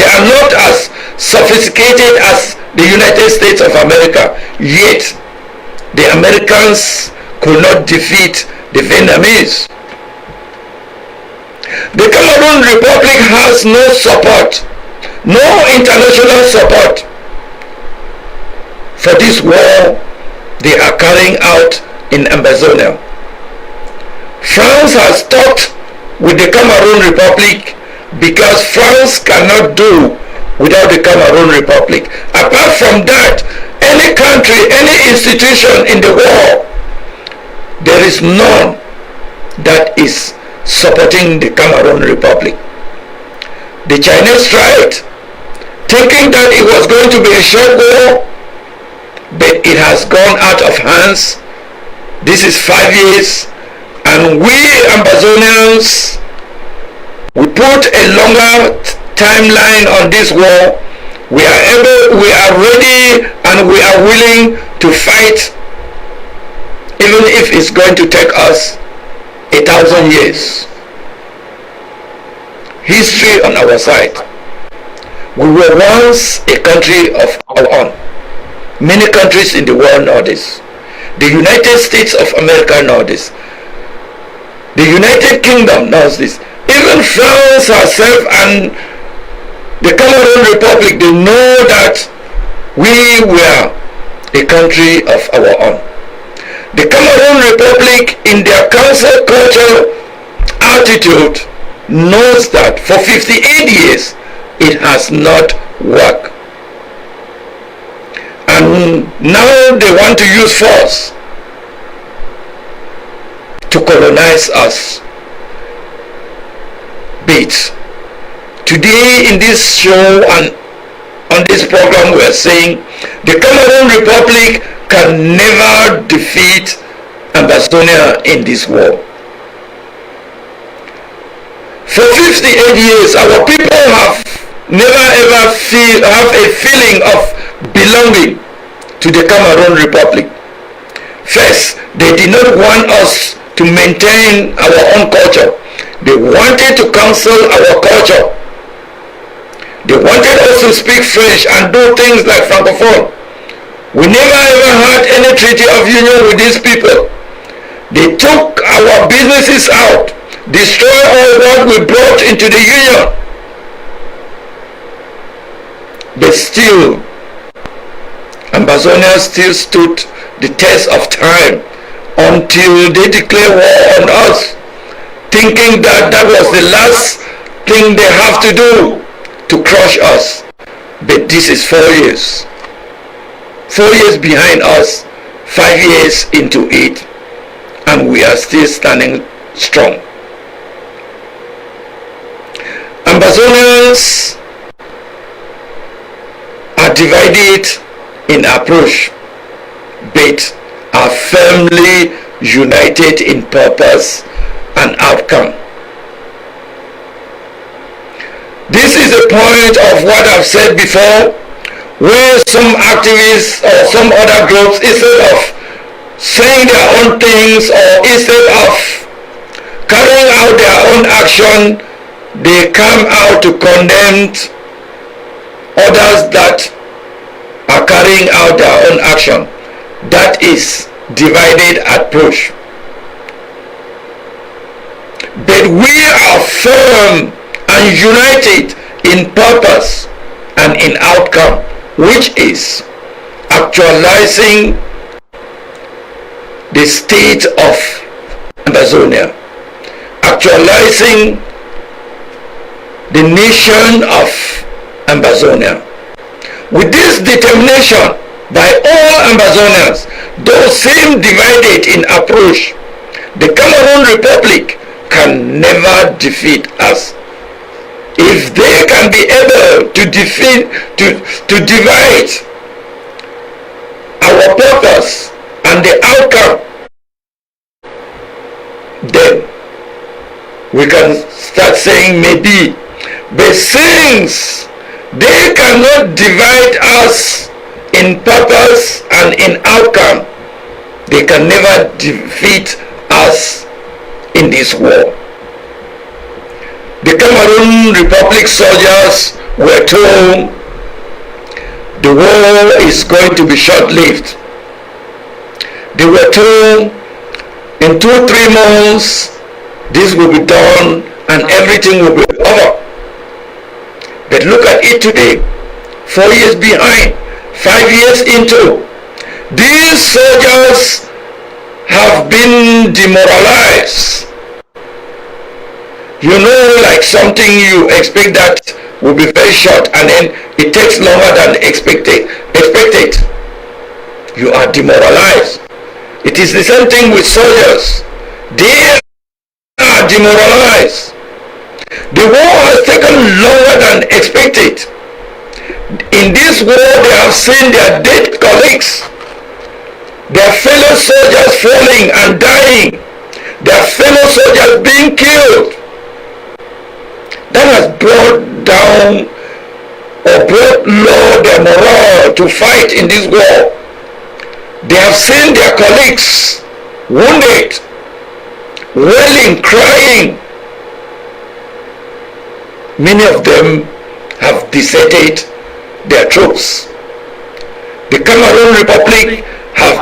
Speaker 1: are not as sophisticated as the United States of America. Yet the Americans could not defeat the Vietnamese. The Cameroon Republic has no support, no international support for this war they are carrying out in Ambazonia. France has talked with the Cameroon Republic because France cannot do without the Cameroon Republic. Apart from that, any country, any institution in the world, there is none that is supporting the Cameroon Republic. The Chinese tried, thinking that it was going to be a short war, but it has gone out of hands. This is 5 years, and we Ambazonians, we put a longer timeline on this war. We are ready, and we are willing to fight, even if it's going to take us 1,000 years. History on our side. We were once a country of our own. Many countries in the world know this. The United States of America know this. The United Kingdom knows this. Even France herself and the Cameroon Republic, they know that we were a country of our own. The Cameroon Republic, in their cancel culture attitude, knows that for 58 years it has not worked. And now they want to use force to colonize us. But today in this show and on this program we are saying the Cameroon Republic can never defeat Ambazonia in this war. For 58 years our people have never ever have a feeling of belonging to the Cameroon Republic. First, they did not want us to maintain our own culture. They wanted to cancel our culture. They wanted us to speak French and do things like Francophone. We never ever had any treaty of union with these people. They took our businesses out, destroyed all what we brought into the union. But still, Ambazonia still stood the test of time until they declared war on us, thinking that that was the last thing they have to do to crush us. But this is 4 years. 4 years behind us, 5 years into it, and we are still standing strong. Ambazonians are divided in approach, but are firmly united in purpose and outcome. This is a point of what I've said before, where some activists or some other groups, instead of saying their own things or instead of carrying out their own action, they come out to condemn others that are carrying out their own action. that is divided approach. But we are firm and united in purpose and in outcome, which is actualizing the state of Ambazonia, actualizing the nation of Ambazonia. With this determination by all Ambazonians, though same divided in approach, the Cameroon Republic can never defeat us. If they can be able to divide our purpose and the outcome, then we can start saying maybe. But since they cannot divide us in purpose and in outcome, they can never defeat us in this war. The Cameroon Republic soldiers were told the war is going to be short-lived. They were told in 2-3 months this will be done and everything will be over. But look at it today, 4 years behind, 5 years into, these soldiers have been demoralized. You know, like something you expect that will be very short and then it takes longer than expected. You are demoralized. It is the same thing with soldiers. They are demoralized. The war has taken longer than expected. In this war, they have seen their dead colleagues, their fellow soldiers falling and dying, their fellow soldiers being killed. That has brought down or brought low their morale to fight in this war. They have seen their colleagues wounded, wailing, crying. Many of them have deserted their troops. The Cameroon Republic has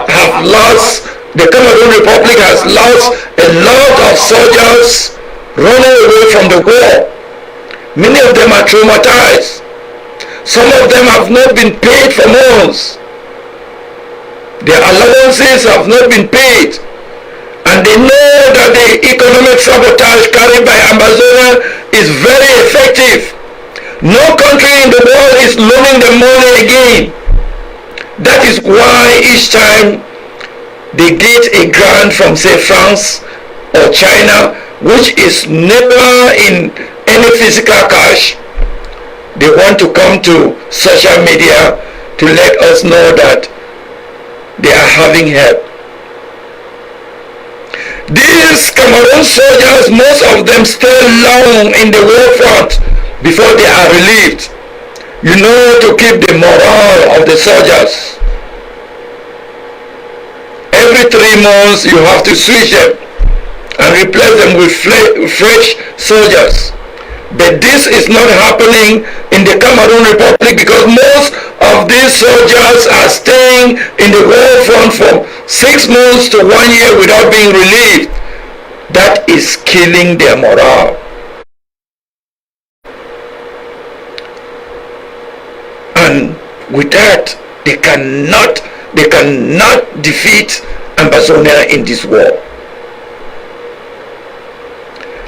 Speaker 1: lost a lot of soldiers running away from the war. Many of them are traumatized. Some of them have not been paid for months. Their allowances have not been paid. And they know that the economic sabotage carried by Ambazonia is very effective. No country in the world is loaning them money again. That is why each time they get a grant from, say, France or China, which is never in any physical cash, they want to come to social media to let us know that they are having help. These Cameroon soldiers, most of them stay long in the war front before they are relieved. You know, to keep the morale of the soldiers. Every 3 months you have to switch them and replace them with fresh soldiers. But this is not happening in the Cameroon Republic because most of these soldiers are staying in the war front for 6 months to 1 year without being relieved. That is killing their morale. And with that, they cannot defeat Ambazonia in this war.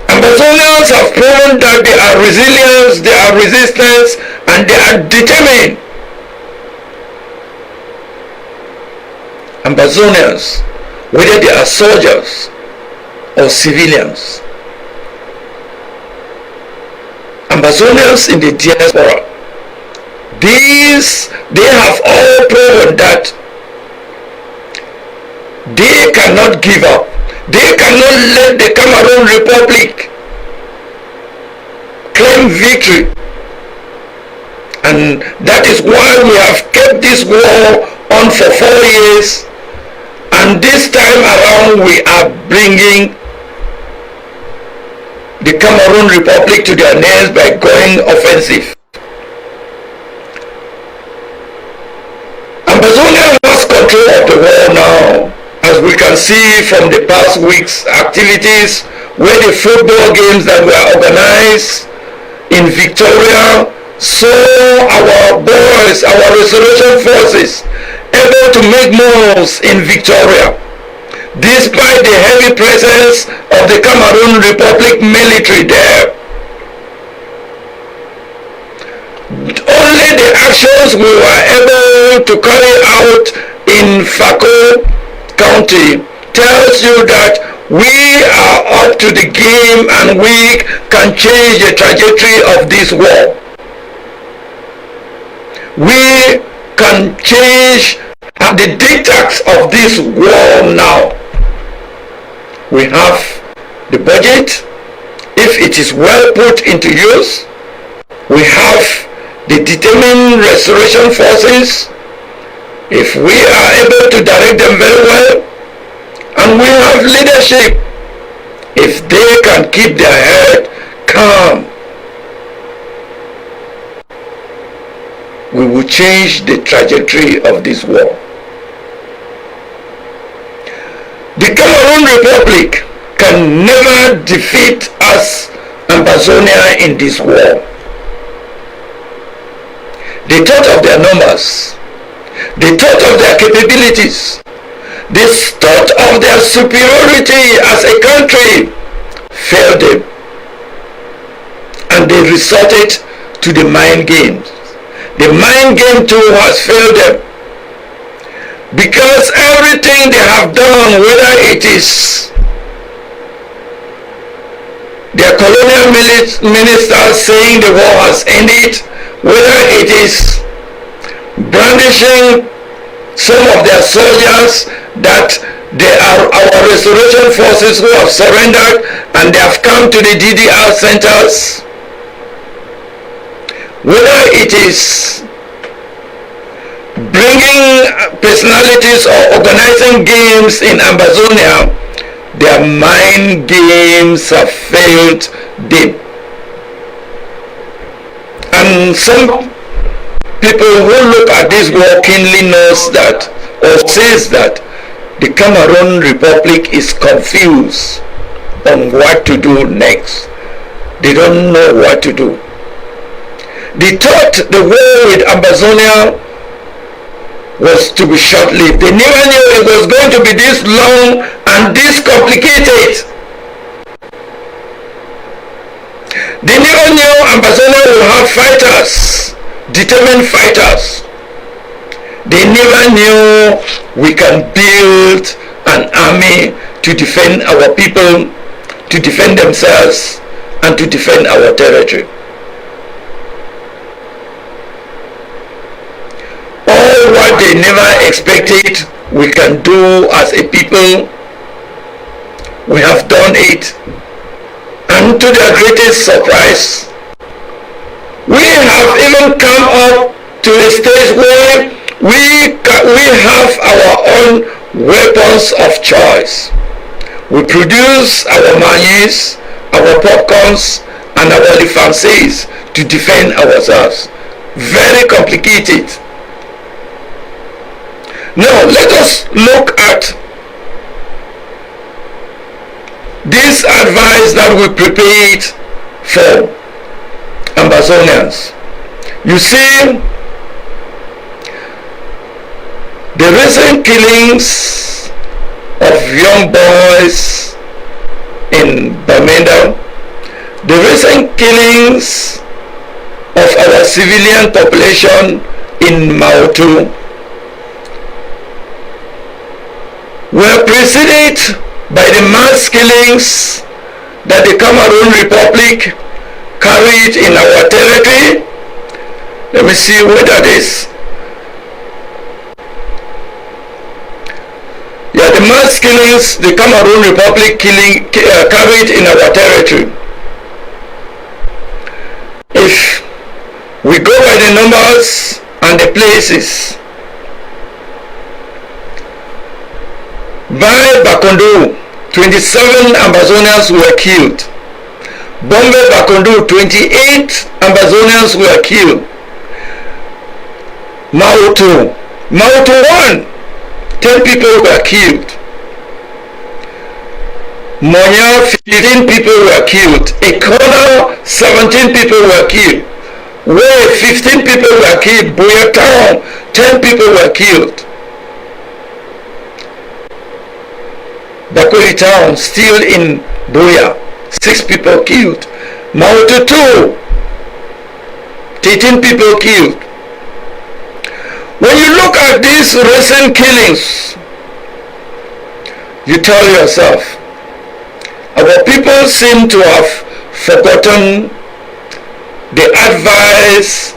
Speaker 1: Ambazonians have proven that they are resilient, they are resistant, and they are determined. Ambazonians, whether they are soldiers or civilians, Ambazonians in the diaspora, they have all proven that they cannot give up. They cannot let the Cameroon Republic claim victory. And that is why we have kept this war on for 4 years. And this time around we are bringing the Cameroon Republic to their knees by going offensive. Ambazonia has control of the war can see from the past week's activities, where the football games that were organized in Victoria saw our boys, our restoration forces, able to make moves in Victoria, despite the heavy presence of the Cameroon Republic military there. Only the actions we were able to carry out in Fako County tells you that we are up to the game and we can change the trajectory of this war. We can change the dictates of this war now. We have the budget. If it is well put into use, we have the determined restoration forces. If we are able to direct them very well, and we have leadership, if they can keep their head calm, we will change the trajectory of this war. The Cameroon Republic can never defeat us, Ambazonia, in this war. The thought of their numbers, the thought of their capabilities, the thought of their superiority as a country failed them, and they resorted to the mind games. The mind game too has failed them, because everything they have done, whether it is their colonial ministers saying the war has ended, whether it is brandishing some of their soldiers that they are our restoration forces who have surrendered and they have come to the DDR centers, whether it is bringing personalities or organizing games in Ambazonia, their mind games have failed them. And some people who look at this war keenly knows that, or says that, the Cameroon Republic is confused on what to do next. They don't know what to do. They thought the war with Ambazonia was to be short-lived. They never knew it was going to be this long and this complicated. They never knew Ambazonia will have fighters, determined fighters. They never knew we can build an army to defend our people, to defend themselves, and to defend our territory. All what they never expected we can do as a people, we have done it. And to their greatest surprise, we have even come up to a stage where we have our own weapons of choice. We produce our mayonnaise, our popcorns, and our defenses to defend ourselves. Very complicated. Now let us look at this advice that we prepared for Ambazonians. You see, the recent killings of young boys in Bamenda, the recent killings of our civilian population in Mautu were preceded by the mass killings that the Cameroon Republic carried in our territory. Let me see where that is. Yeah, the mass killings the Cameroon Republic carried in our territory. If we go by the numbers and the places, by Bakondo, 27 Ambazonians were killed. Bombay Bakondo, 28 Ambazonians were killed. Mautu 1, 10 people were killed. Monya, 15 people were killed. Ekona, 17 people were killed. Where 15 people were killed. Buya Town, 10 people were killed. Bakweri Town, still in Buya, 6 people killed. Maututu, 13 people killed. When you look at these recent killings, you tell yourself, our people seem to have forgotten the advice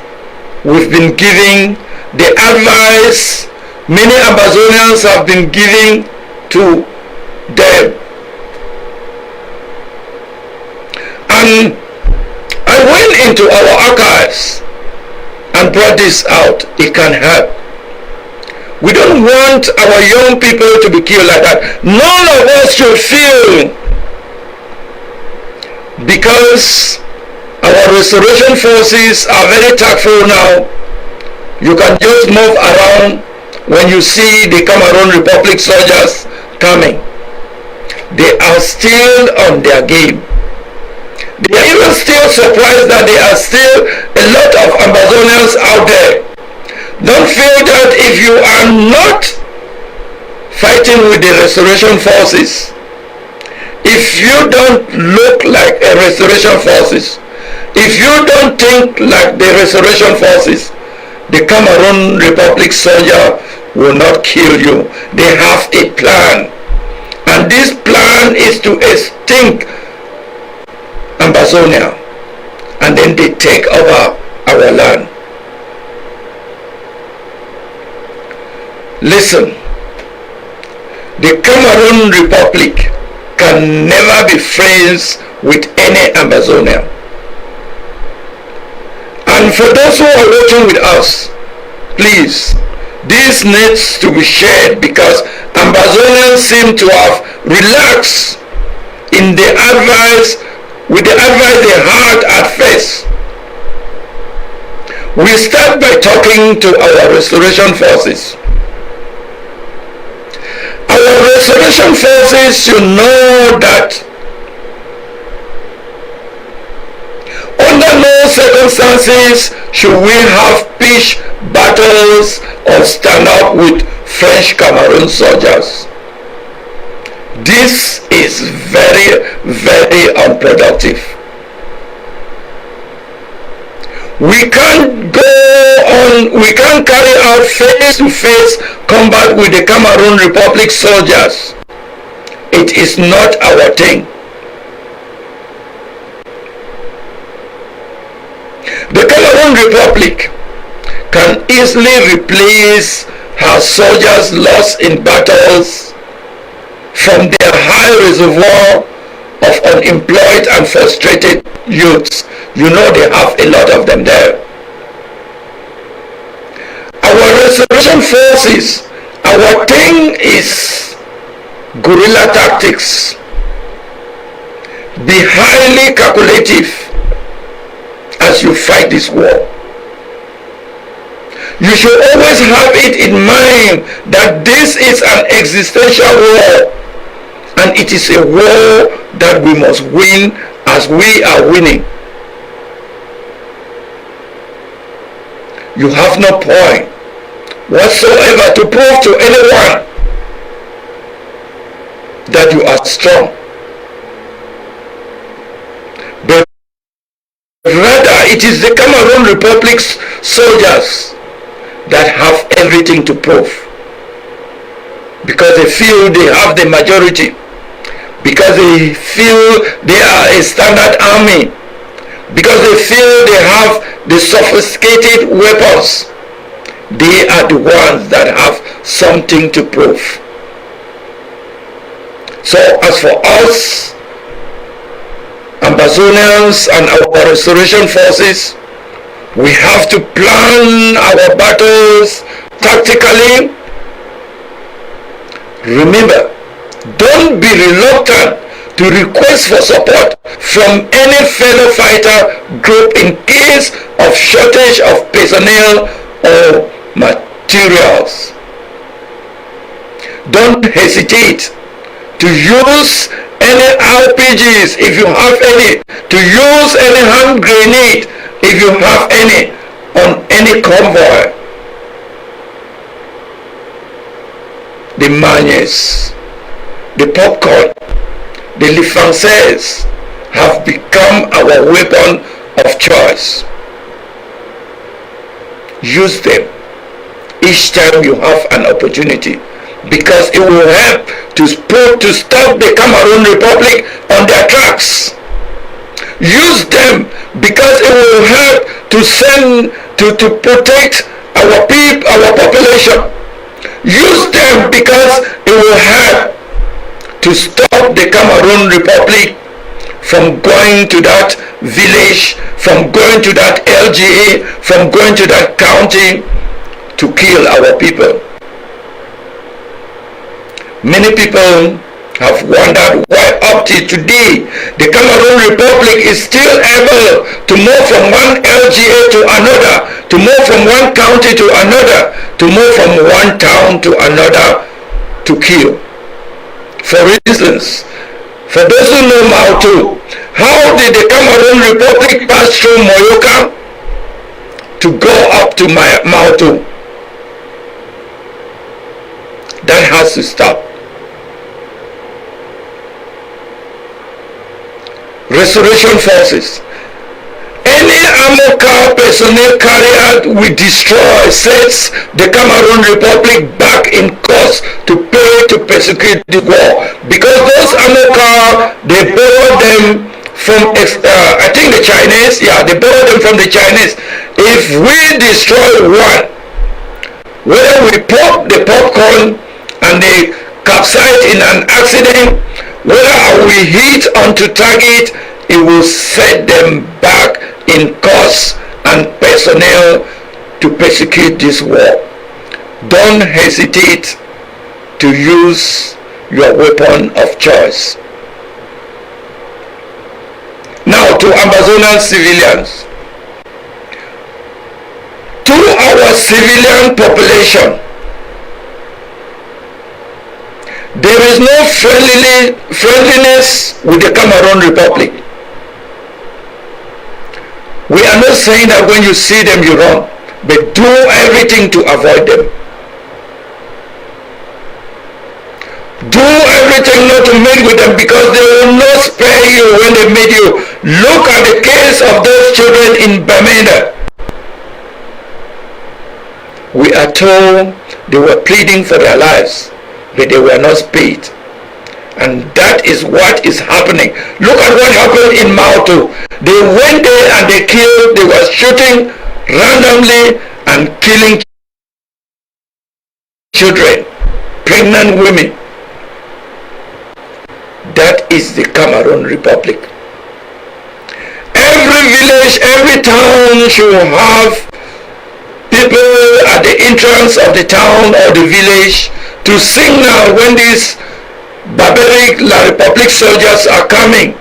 Speaker 1: we've been giving, the advice many Ambazonians have been giving to them. And I went into our archives and brought this out. It can help. We don't want our young people to be killed like that. None of us should feel because our restoration forces are very tactful now. You can just move around when you see the Cameroon Republic soldiers coming. They are still on their game. They are even still surprised that there are still a lot of Ambazonians out there. Don't feel that if you are not fighting with the restoration forces, if you don't look like a restoration forces, if you don't think like the restoration forces, the Cameroon Republic soldier will not kill you. They have a plan, and this plan is to extinct Ambazonia, and then they take over our land. Listen, the Cameroon Republic can never be friends with any Ambazonian. And for those who are watching with us, please, this needs to be shared because Ambazonians seem to have relaxed in the advice, with the advice they had at first. We start by talking to our restoration forces. Our restoration forces should know that under no circumstances should we have pitched battles or stand up with French Cameroon soldiers. This is very, very unproductive. We can't we can't carry out face-to-face combat with the Cameroon Republic soldiers. It is not our thing. The Cameroon Republic can easily replace her soldiers lost in battles from their high reservoir of unemployed and frustrated youths. You know they have a lot of them there. Our restoration forces, our thing is guerrilla tactics. Be highly calculative as you fight this war. You should always have it in mind that this is an existential war, and it is a war that we must win as we are winning. You have no point whatsoever to prove to anyone that you are strong, but rather it is the Cameroon Republic's soldiers that have everything to prove, because they feel they have the majority, because they feel they are a standard army, because they feel they have the sophisticated weapons. They are the ones that have something to prove. So as for us, Ambazonians and our restoration forces, we have to plan our battles tactically. Remember, don't be reluctant to request for support from any fellow fighter group in case of shortage of personnel or materials. Don't hesitate to use any RPGs if you have any, to use any hand grenade if you have any on any convoy. The manias, the popcorn, the lifances have become our weapon of choice. Use them each time you have an opportunity, because it will help to stop the Cameroon Republic on their tracks. Use them because it will help to protect our people, our population. Use them because it will help to stop the Cameroon Republic from going to that village, from going to that LGA, from going to that county to kill our people. Many people have wondered why up till today the Cameroon Republic is still able to move from one LGA to another, to move from one county to another, to move from one town to another to kill. For instance, for those who know Mautu, how did the Cameroon Republic pass through Moyoka to go up to Mautu? That has to stop. Restoration forces. Any armor car personnel carrier we destroy sets the Cameroon Republic back in course to pay to persecute the war, because those armor car, they borrow them from I think the Chinese. Yeah, they borrow them from the Chinese. If we destroy one, whether we pop the popcorn and they capsize in an accident, whether we hit onto target, it will set them back in cost and personnel to persecute this war. Don't hesitate to use your weapon of choice. Now to Ambazonian civilians. To our civilian population, there is no friendliness with the Cameroon Republic. We are not saying that when you see them you run, but do everything to avoid them. Do everything not to meet with them, because they will not spare you when they meet you. Look at the case of those children in Bamenda. We are told they were pleading for their lives, but they were not spared. And that is what is happening. Look at what happened in Mautu. They went there and they killed, they were shooting randomly and killing children, pregnant women. That is the Cameroon Republic. Every village, every town should have people at the entrance of the town or the village to signal when these barbaric La Republic soldiers are coming.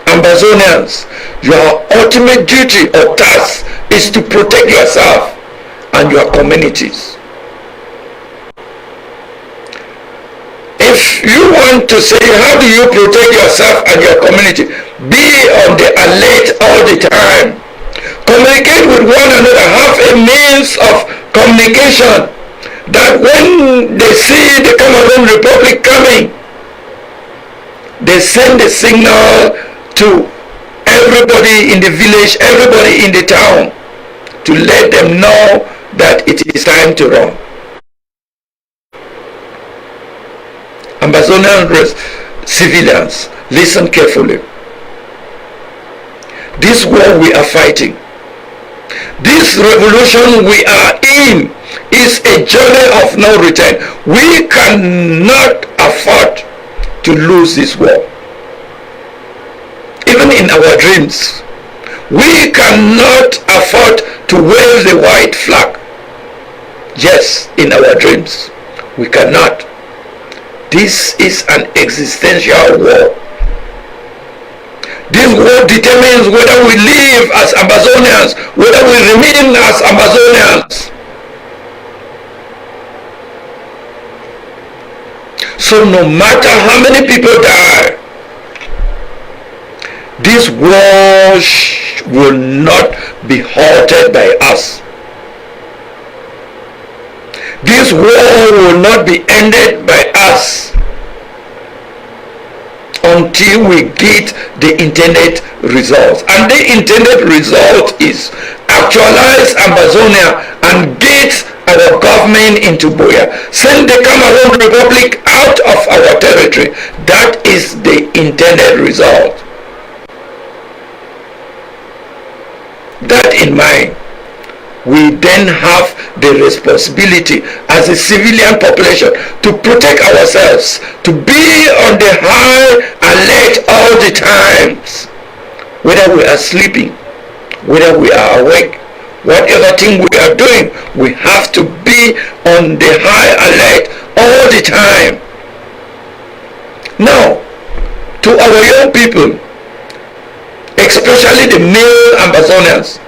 Speaker 1: Ambazonians, your ultimate duty or task is to protect yourself and your communities. If you want to say how do you protect yourself and your community, be on the alert all the time. Communicate with one another, have a means of communication, that when they see the Cameroon Republic coming, they send a signal to everybody in the village, everybody in the town, to let them know that it is time to run. Ambazonian civilians, listen carefully. This war we are fighting, this revolution we are in, is a journey of no return. We cannot afford to lose this war. Even in our dreams, we cannot afford to wave the white flag. Yes, in our dreams, we cannot. This is an existential war. This war determines whether we live as Ambazonians, whether we remain as Ambazonians. So no matter how many people die, this war will not be halted by us. This war will not be ended by us until we get the intended results. And the intended result is actualize Ambazonia and get our government into Buea. Send the Cameroon Republic out of our territory. That is the intended result. That in mind, we then have the responsibility as a civilian population to protect ourselves, to be on the high alert all the times, whether we are sleeping, whether we are awake, whatever thing we are doing, we have to be on the high alert all the time. Now, to our young people, especially the male Ambazonians,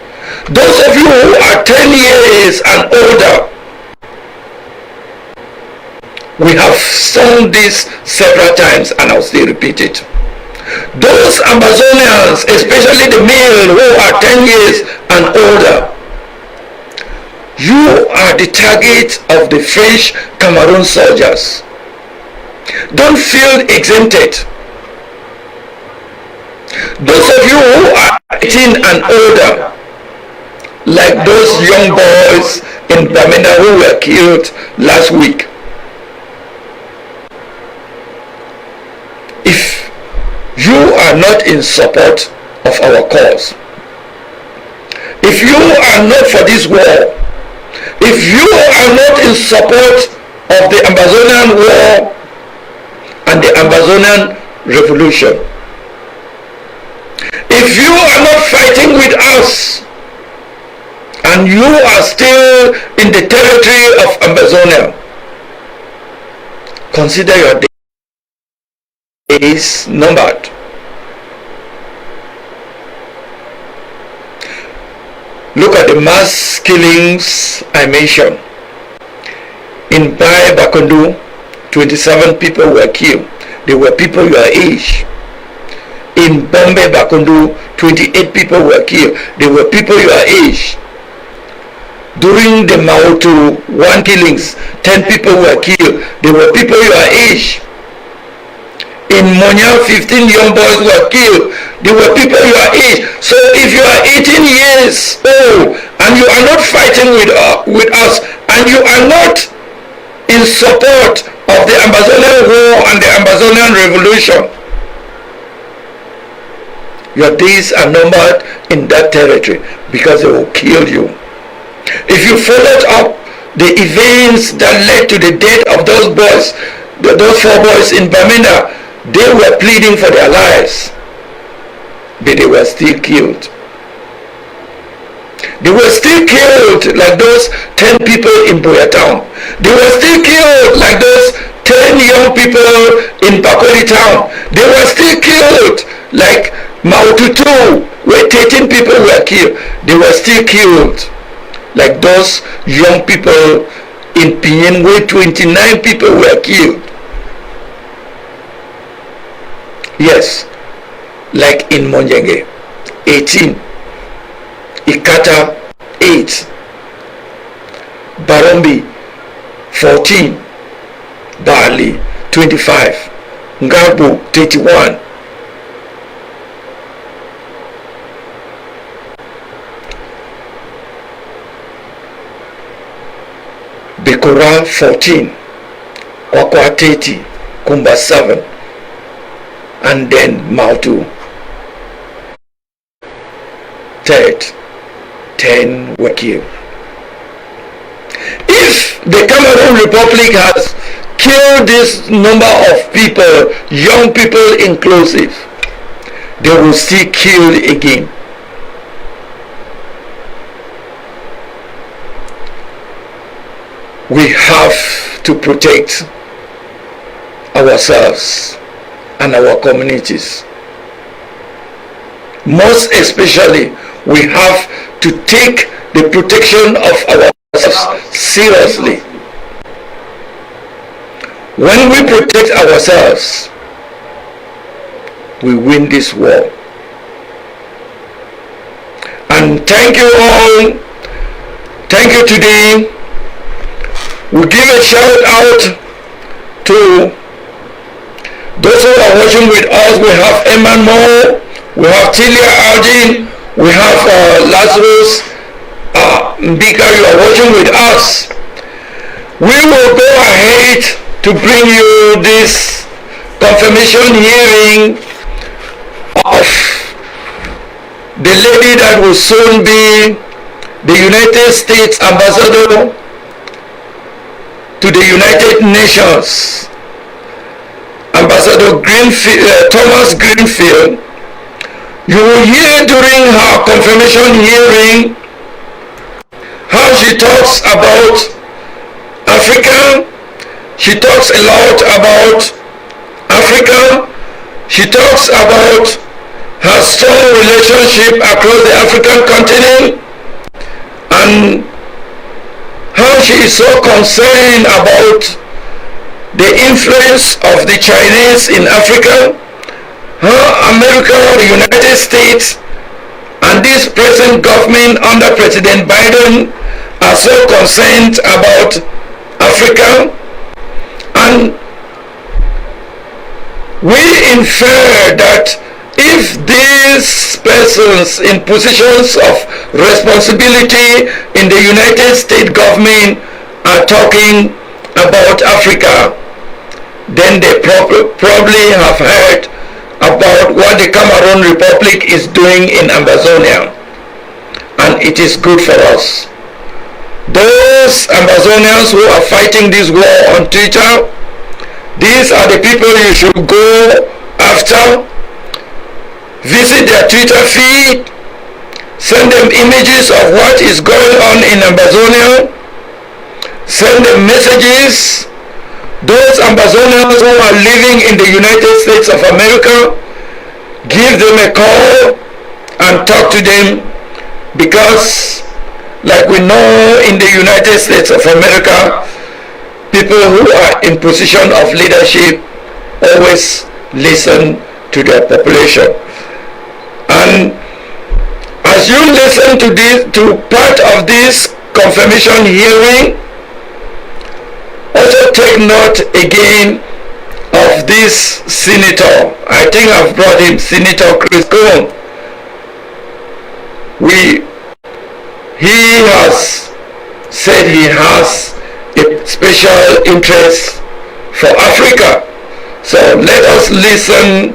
Speaker 1: those of you who are 10 years and older, we have sung this several times and I'll still repeat it. Those Ambazonians, especially the male who are 10 years and older, you are the target of the French Cameroon soldiers. Don't feel exempted. Those of you who are 18 and older, like those young boys in Bamenda who were killed last week, if you are not in support of our cause, if you are not for this war, if you are not in support of the Ambazonian war and the Ambazonian revolution, if you are not fighting with us and you are still in the territory of Ambazonia, consider your days numbered. Look at the mass killings I mentioned. In Bai Bakondu, 27 people were killed. They were people your age. In Bombay Bakondu, 28 people were killed. They were people your age. During the Mautu 1 killings, 10 people were killed. They were people your age. In Monya, 15 young boys were killed. They were people your age. So if you are 18 years old and you are not fighting with us and you are not in support of the Ambazonian war and the Ambazonian revolution, your days are numbered in that territory because they will kill you. If you followed up the events that led to the death of those boys, those 4 boys in Bamenda, they were pleading for their lives, but they were still killed. They were still killed like those 10 people in Buea town. They were still killed like those 10 young people in Bakori town. They were still killed like Maututu, where 13 people were killed. They were still killed like those young people in Pinyen, where 29 people were killed. Yes, like in Monjenge, 18, Ikata, 8, Barombi, 14, Bali, 25, Ngabu, 31. Bekora, 14, Wakwa, 30, Kumba, 7. And then Mautu, 3rd, 10 were killed. If the Cameroon Republic has killed this number of people, young people inclusive, they will still kill again. We have to protect ourselves and our communities. Most especially, we have to take the protection of ourselves seriously. When we protect ourselves, we win this war. And thank you all. Thank you today. We give a shout out to those who are watching with us. We have Eman Mo, we have Tilia Aldin, we have Lazarus Mbika, you are watching with us. We will go ahead to bring you this confirmation hearing of the lady that will soon be the United States ambassador to the United Nations, Ambassador Thomas Greenfield. You will hear during her confirmation hearing how she talks about Africa. She talks a lot about Africa. She talks about her strong relationship across the African continent and how she is so concerned about the influence of the Chinese in Africa, how America, the United States, and this present government under President Biden are so concerned about Africa. And we infer that if these persons in positions of responsibility in the United States government are talking about Africa, then they probably have heard about what the Cameroon Republic is doing in Ambazonia, and it is good for us. Those Ambazonians who are fighting this war on Twitter, these are the people you should go after. Visit their Twitter feed, send them images of what is going on in Ambazonia, send them messages. Those Ambazonians who are living in the United States of America, give them a call and talk to them, because like we know in the United States of America, people who are in position of leadership always listen to their population. And as you listen to part of this confirmation hearing, also take note again of this senator. I think I've brought him, Senator Chris Cohen. He has said he has a special interest for Africa. So let us listen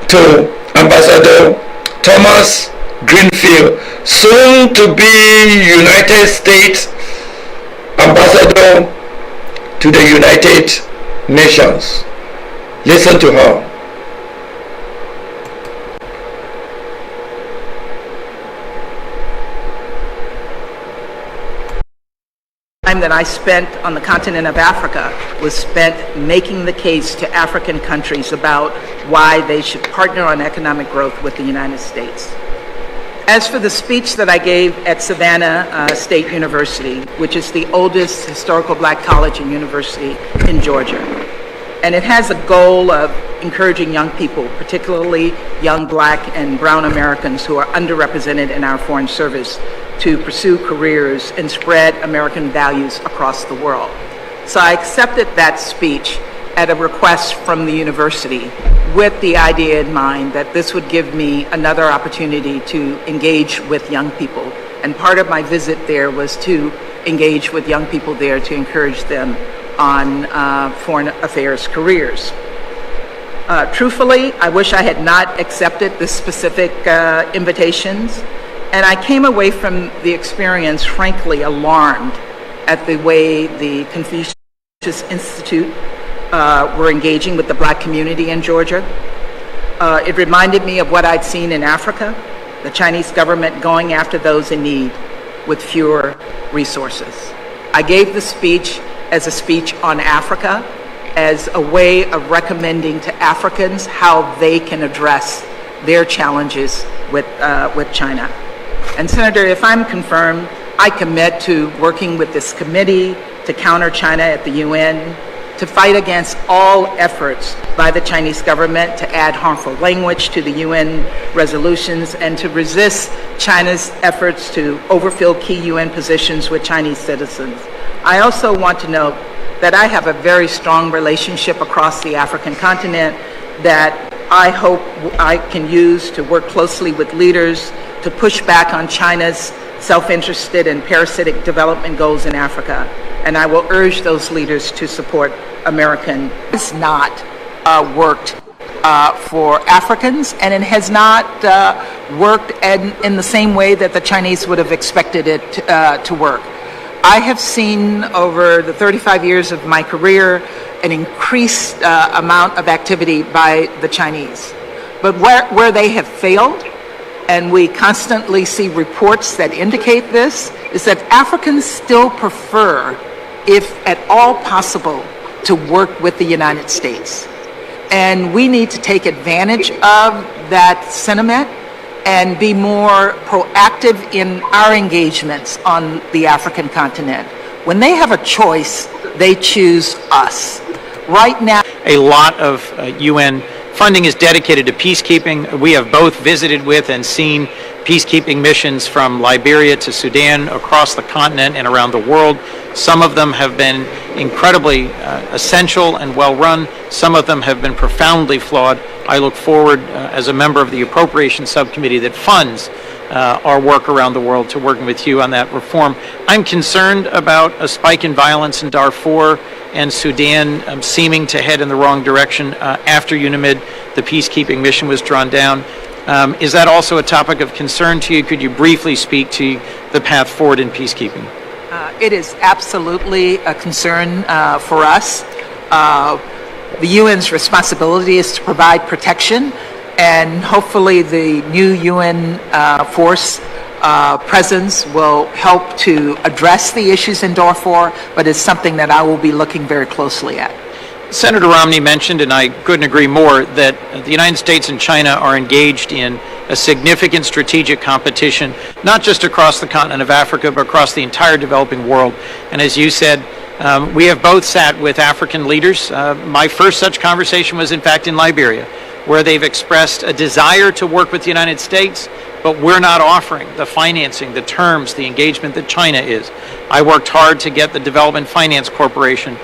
Speaker 1: to Ambassador Thomas Greenfield, soon to be United States ambassador to the United Nations. Listen to her.
Speaker 2: Time that I spent on the continent of Africa was spent making the case to African countries about why they should partner on economic growth with the United States. As for the speech that I gave at Savannah State University, which is the oldest historical black college and university in Georgia, and it has a goal of encouraging young people, particularly young black and brown Americans who are underrepresented in our foreign service, to pursue careers and spread American values across the world. So I accepted that speech at a request from the university with the idea in mind that this would give me another opportunity to engage with young people. And part of my visit there was to engage with young people there to encourage them on foreign affairs careers. Truthfully, I wish I had not accepted the specific invitations. And I came away from the experience, frankly, alarmed at the way the Confucius Institute were engaging with the black community in Georgia. It reminded me of what I'd seen in Africa, the Chinese government going after those in need with fewer resources. I gave the speech as a speech on Africa, as a way of recommending to Africans how they can address their challenges with China. And Senator, if I'm confirmed, I commit to working with this committee to counter China at the UN, to fight against all efforts by the Chinese government to add harmful language to the UN resolutions and to resist China's efforts to overfill key UN positions with Chinese citizens. I also want to note that I have a very strong relationship across the African continent that I hope I can use to work closely with leaders to push back on China's self-interested and parasitic development goals in Africa. And I will urge those leaders to support American. It's not worked for Africans, and it has not worked in the same way that the Chinese would have expected it to work. I have seen over the 35 years of my career an increased amount of activity by the Chinese. But where they have failed, and we constantly see reports that indicate this, is that Africans still prefer, if at all possible, to work with the United States. And we need to take advantage of that sentiment and be more proactive in our engagements on the African continent. When they have a choice, they choose us. Right now,
Speaker 3: a lot of UN funding is dedicated to peacekeeping. We have both visited with and seen peacekeeping missions from Liberia to Sudan across the continent and around the world. Some of them have been incredibly essential and well run. Some of them have been profoundly flawed. I look forward as a member of the Appropriations Subcommittee that funds our work around the world to working with you on that reform. I'm concerned about a spike in violence in Darfur and Sudan seeming to head in the wrong direction after UNAMID, the peacekeeping mission, was drawn down. Is that also a topic of concern to you? Could you briefly speak to the path forward in peacekeeping?
Speaker 2: It is absolutely a concern for us. The UN's responsibility is to provide protection, and hopefully the new UN force presence will help to address the issues in Darfur, but it's something that I will be looking very closely at.
Speaker 3: Senator Romney mentioned, and I couldn't agree more, that the United States and China are engaged in a significant strategic competition, not just across the continent of Africa, but across the entire developing world. And as you said, we have both sat with African leaders. My first such conversation was, in fact, in Liberia, where they've expressed a desire to work with the United States, but we're not offering the financing, the terms, the engagement that China is. I worked hard to get the Development Finance Corporation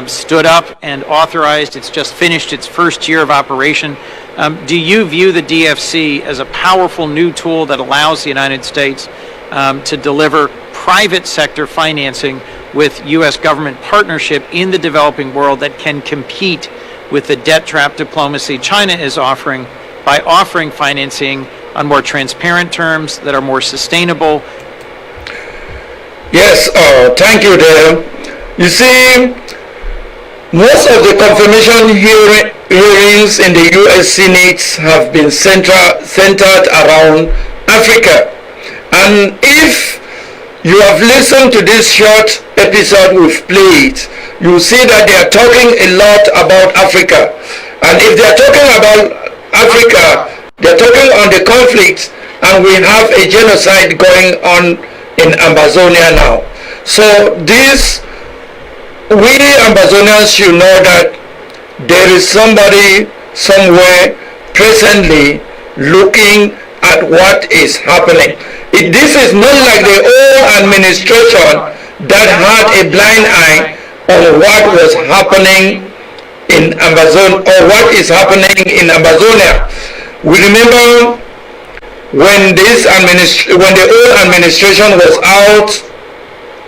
Speaker 3: stood up and authorized. It's just finished its first year of operation. Do you view the DFC as a powerful new tool that allows the United States to deliver private sector financing with U.S. government partnership in the developing world that can compete with the debt trap diplomacy China is offering by offering financing on more transparent terms that are more sustainable?
Speaker 1: Yes, thank you there. You see, most of the confirmation hearings in the U.S. Senate have been centered around Africa. And if you have listened to this short episode we've played, you see that they are talking a lot about Africa. And if they are talking about Africa, they are talking on the conflict, and we have a genocide going on in Ambazonia now. So we Ambazonians should know that there is somebody somewhere presently looking at what is happening. This is not like the old administration that had a blind eye on what was happening in Amazon or what is happening in Ambazonia. We remember when the old administration was out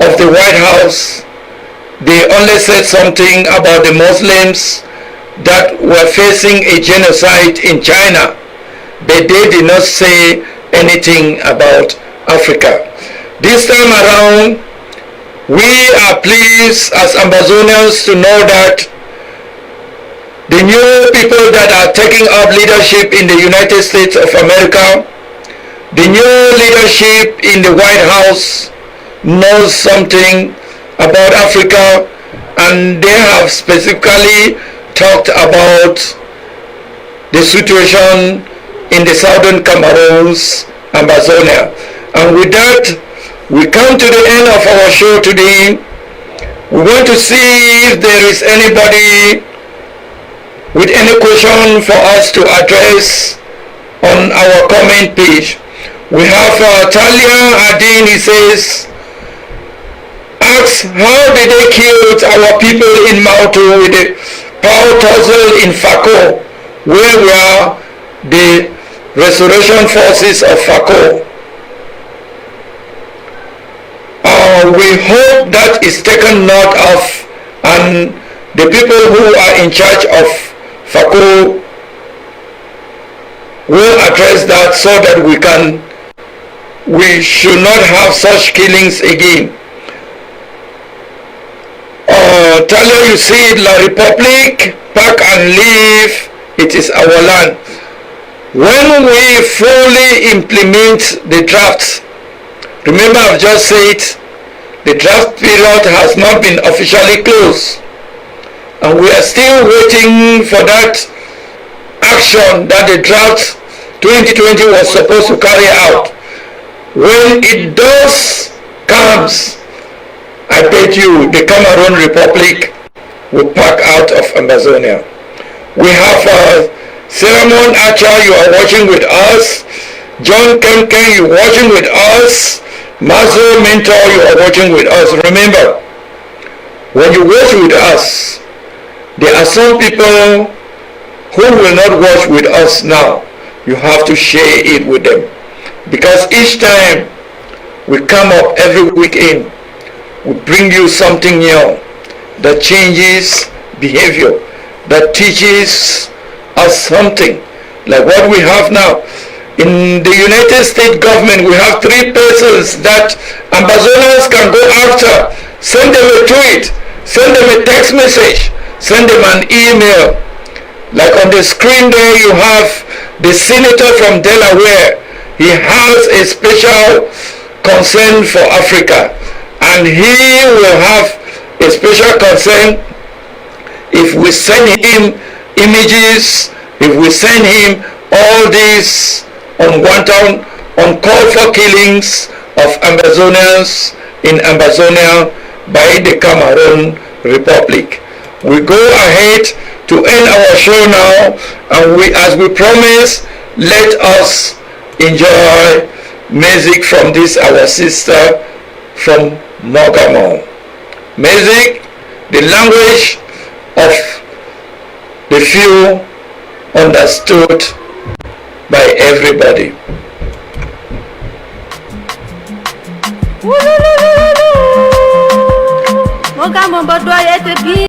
Speaker 1: of the White House, they only said something about the Muslims that were facing a genocide in China, but they did not say anything about Africa. This time around, we are pleased as Ambazonians to know that the new people that are taking up leadership in the United States of America, the new leadership in the White House knows something about Africa, and they have specifically talked about the situation in the southern Cameroons, Ambazonia. And with that, we come to the end of our show today. We want to see if there is anybody with any question for us to address on our comment page. We have Talia Adin. He says, asks, how did they kill our people in Mautu with the power tussle in Fako? Where were the restoration forces of Fako? We hope that is taken note of, and the people who are in charge of Fako will address that so that we should not have such killings again. Talia, you see, La Republic, pack and leave, it is our land. When we fully implement the draft, remember I've just said the draft period has not been officially closed, and we are still waiting for that action that the draft 2020 was supposed to carry out. When it does comes, I bet you the Cameroon Republic will pack out of Ambazonia. We have Ceramon Acha, you are watching with us. John Kenken, you are watching with us. Mazo Mentor, you are watching with us. Remember, when you watch with us, there are some people who will not watch with us now. You have to share it with them, because each time we come up every weekend, we bring you something new that changes behavior, that teaches us something, like what we have now. In the United States government, we have 3 persons that Ambazonians can go after. Send them a tweet, send them a text message, send them an email. Like on the screen there, you have the senator from Delaware. He has a special concern for Africa, and he will have a special concern if we send him images, if we send him all these unwanted, uncalled for killings of Ambazonians in Ambazonia by the Cameroon Republic. We go ahead to end our show now, and as we promised, let us enjoy music from this our sister from Mogamo. Music, the language of the few, understood by everybody.
Speaker 4: Mogamo